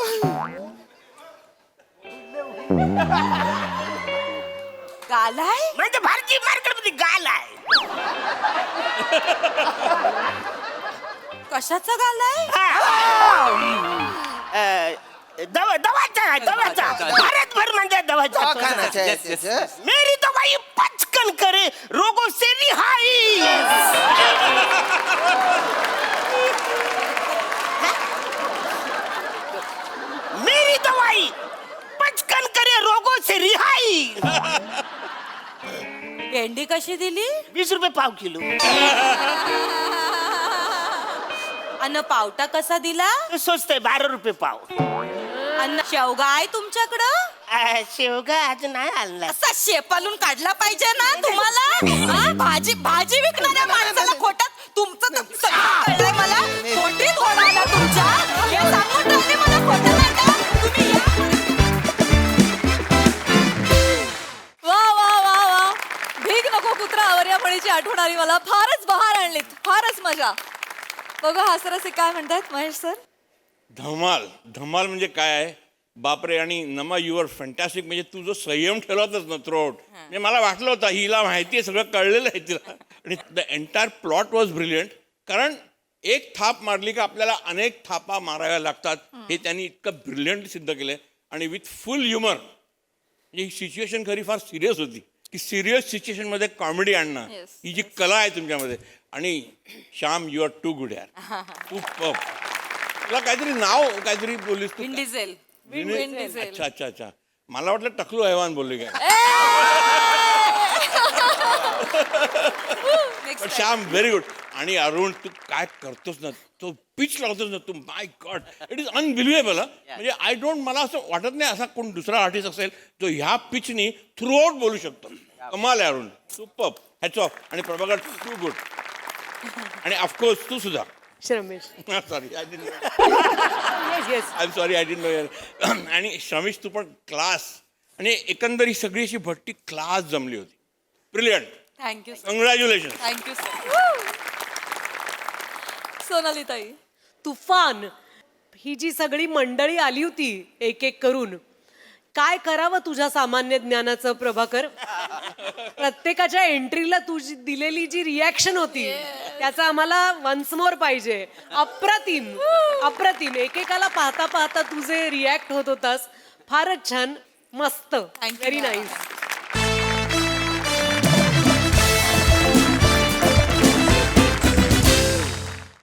गालाय म्हणजे भाजी मार्केट मध्ये गाल आहे. कशाचा गालाय? दवाचा भारतभर म्हणजे दवाचा दवाखान्याच्या Yes, yes, याच्यात. मेरी दवाई पचकन करे रोगों से रिहाई मेरी दवाई पचकन करे रोगों से रिहाई भेंडी कशी दिली 20 रुपये पाव किलो अन्न पावटा कसा दिला स्वस्त आहे 12 रुपये पाव अन्न शेवगा आहे तुमच्याकडं शेवगा आज नाही आणला असा शेपालून काढला पाहिजे ना तुम्हाला हा? भाजी विकणाऱ्या माणसाला खोटात तुमचं तर सगळं कळलंय मला खोटीत होणार तुमच्या हे सांगून राहिले मला खोटं नाही का? तुम्ही वा वा वा वा भीक नको कुत्रा आवर या म्हणीची आठवण आली मला फारच बहार आणलीत फारच मजा बघा हा सर असे काय म्हणतात महेश सर धमाल धमाल म्हणजे काय आहे बापरे आणि नमा युअर फॅन्टॅस्टिक म्हणजे तू जो संयम ठेवला होतास ना थ्रोट म्हणजे मला वाटलं होतं हिला माहिती आहे सगळं कळलेलं आहे तिला आणि the entire plot was brilliant कारण एक थाप मारली का आपल्याला अनेक थापा माराव्या लागतात हे त्यांनी इतकं ब्रिलियंट सिद्ध केलंय आणि विथ फुल ह्युमर म्हणजे ही सिच्युएशन खरी फार सिरियस होती की सिरियस सिच्युएशनमध्ये कॉमेडी आणणं Yes. ही जी कला आहे तुमच्यामध्ये आणि Shyam you are too good यार खूप तुला काहीतरी नाव काहीतरी बोललीस तू डिझेल अच्छा अच्छा अच्छा मला वाटलं टकलू हैवान बोलले काय पण श्याम व्हेरी गुड आणि अरुण तू काय करतोस ना तो पिच लावतोस ना तू माय गॉड इट इज अनबिलिव्हेबल म्हणजे आय डोंट मला असं वाटत नाही असा कोण दुसरा आर्टिस्ट असेल जो ह्या पिचनी थ्रू आउट बोलू शकतो कमाल आहे अरुण सुपर हॅट्स ऑफ आणि प्रभाकर टू गुड आणि ऑफकोर्स तू सुद्धा Ramesh sorry I didn't yes yes I am sorry I didn't know यार आणि श्रमेश तू पण क्लास आणि एकंदर ही सगळी अशी भट्टी क्लास जमली होती brilliant thank you कंग्रॅच्युलेशन thank you sir Sonali ताई तुफान ही जी सगळी मंडळी आली होती एक एक करून काय करावं तुझ्या सामान्य ज्ञानाचं प्रभाकर प्रत्येकाच्या एंट्रीला तुझी दिलेली जी रिॲक्शन होती त्याचा आम्हाला वन्स मोर पाहिजे अप्रतिम अप्रतिम एकेकाला पाहता पाहता तुझे रिॲक्ट होत होतास फारच छान मस्त Thank you. Very nice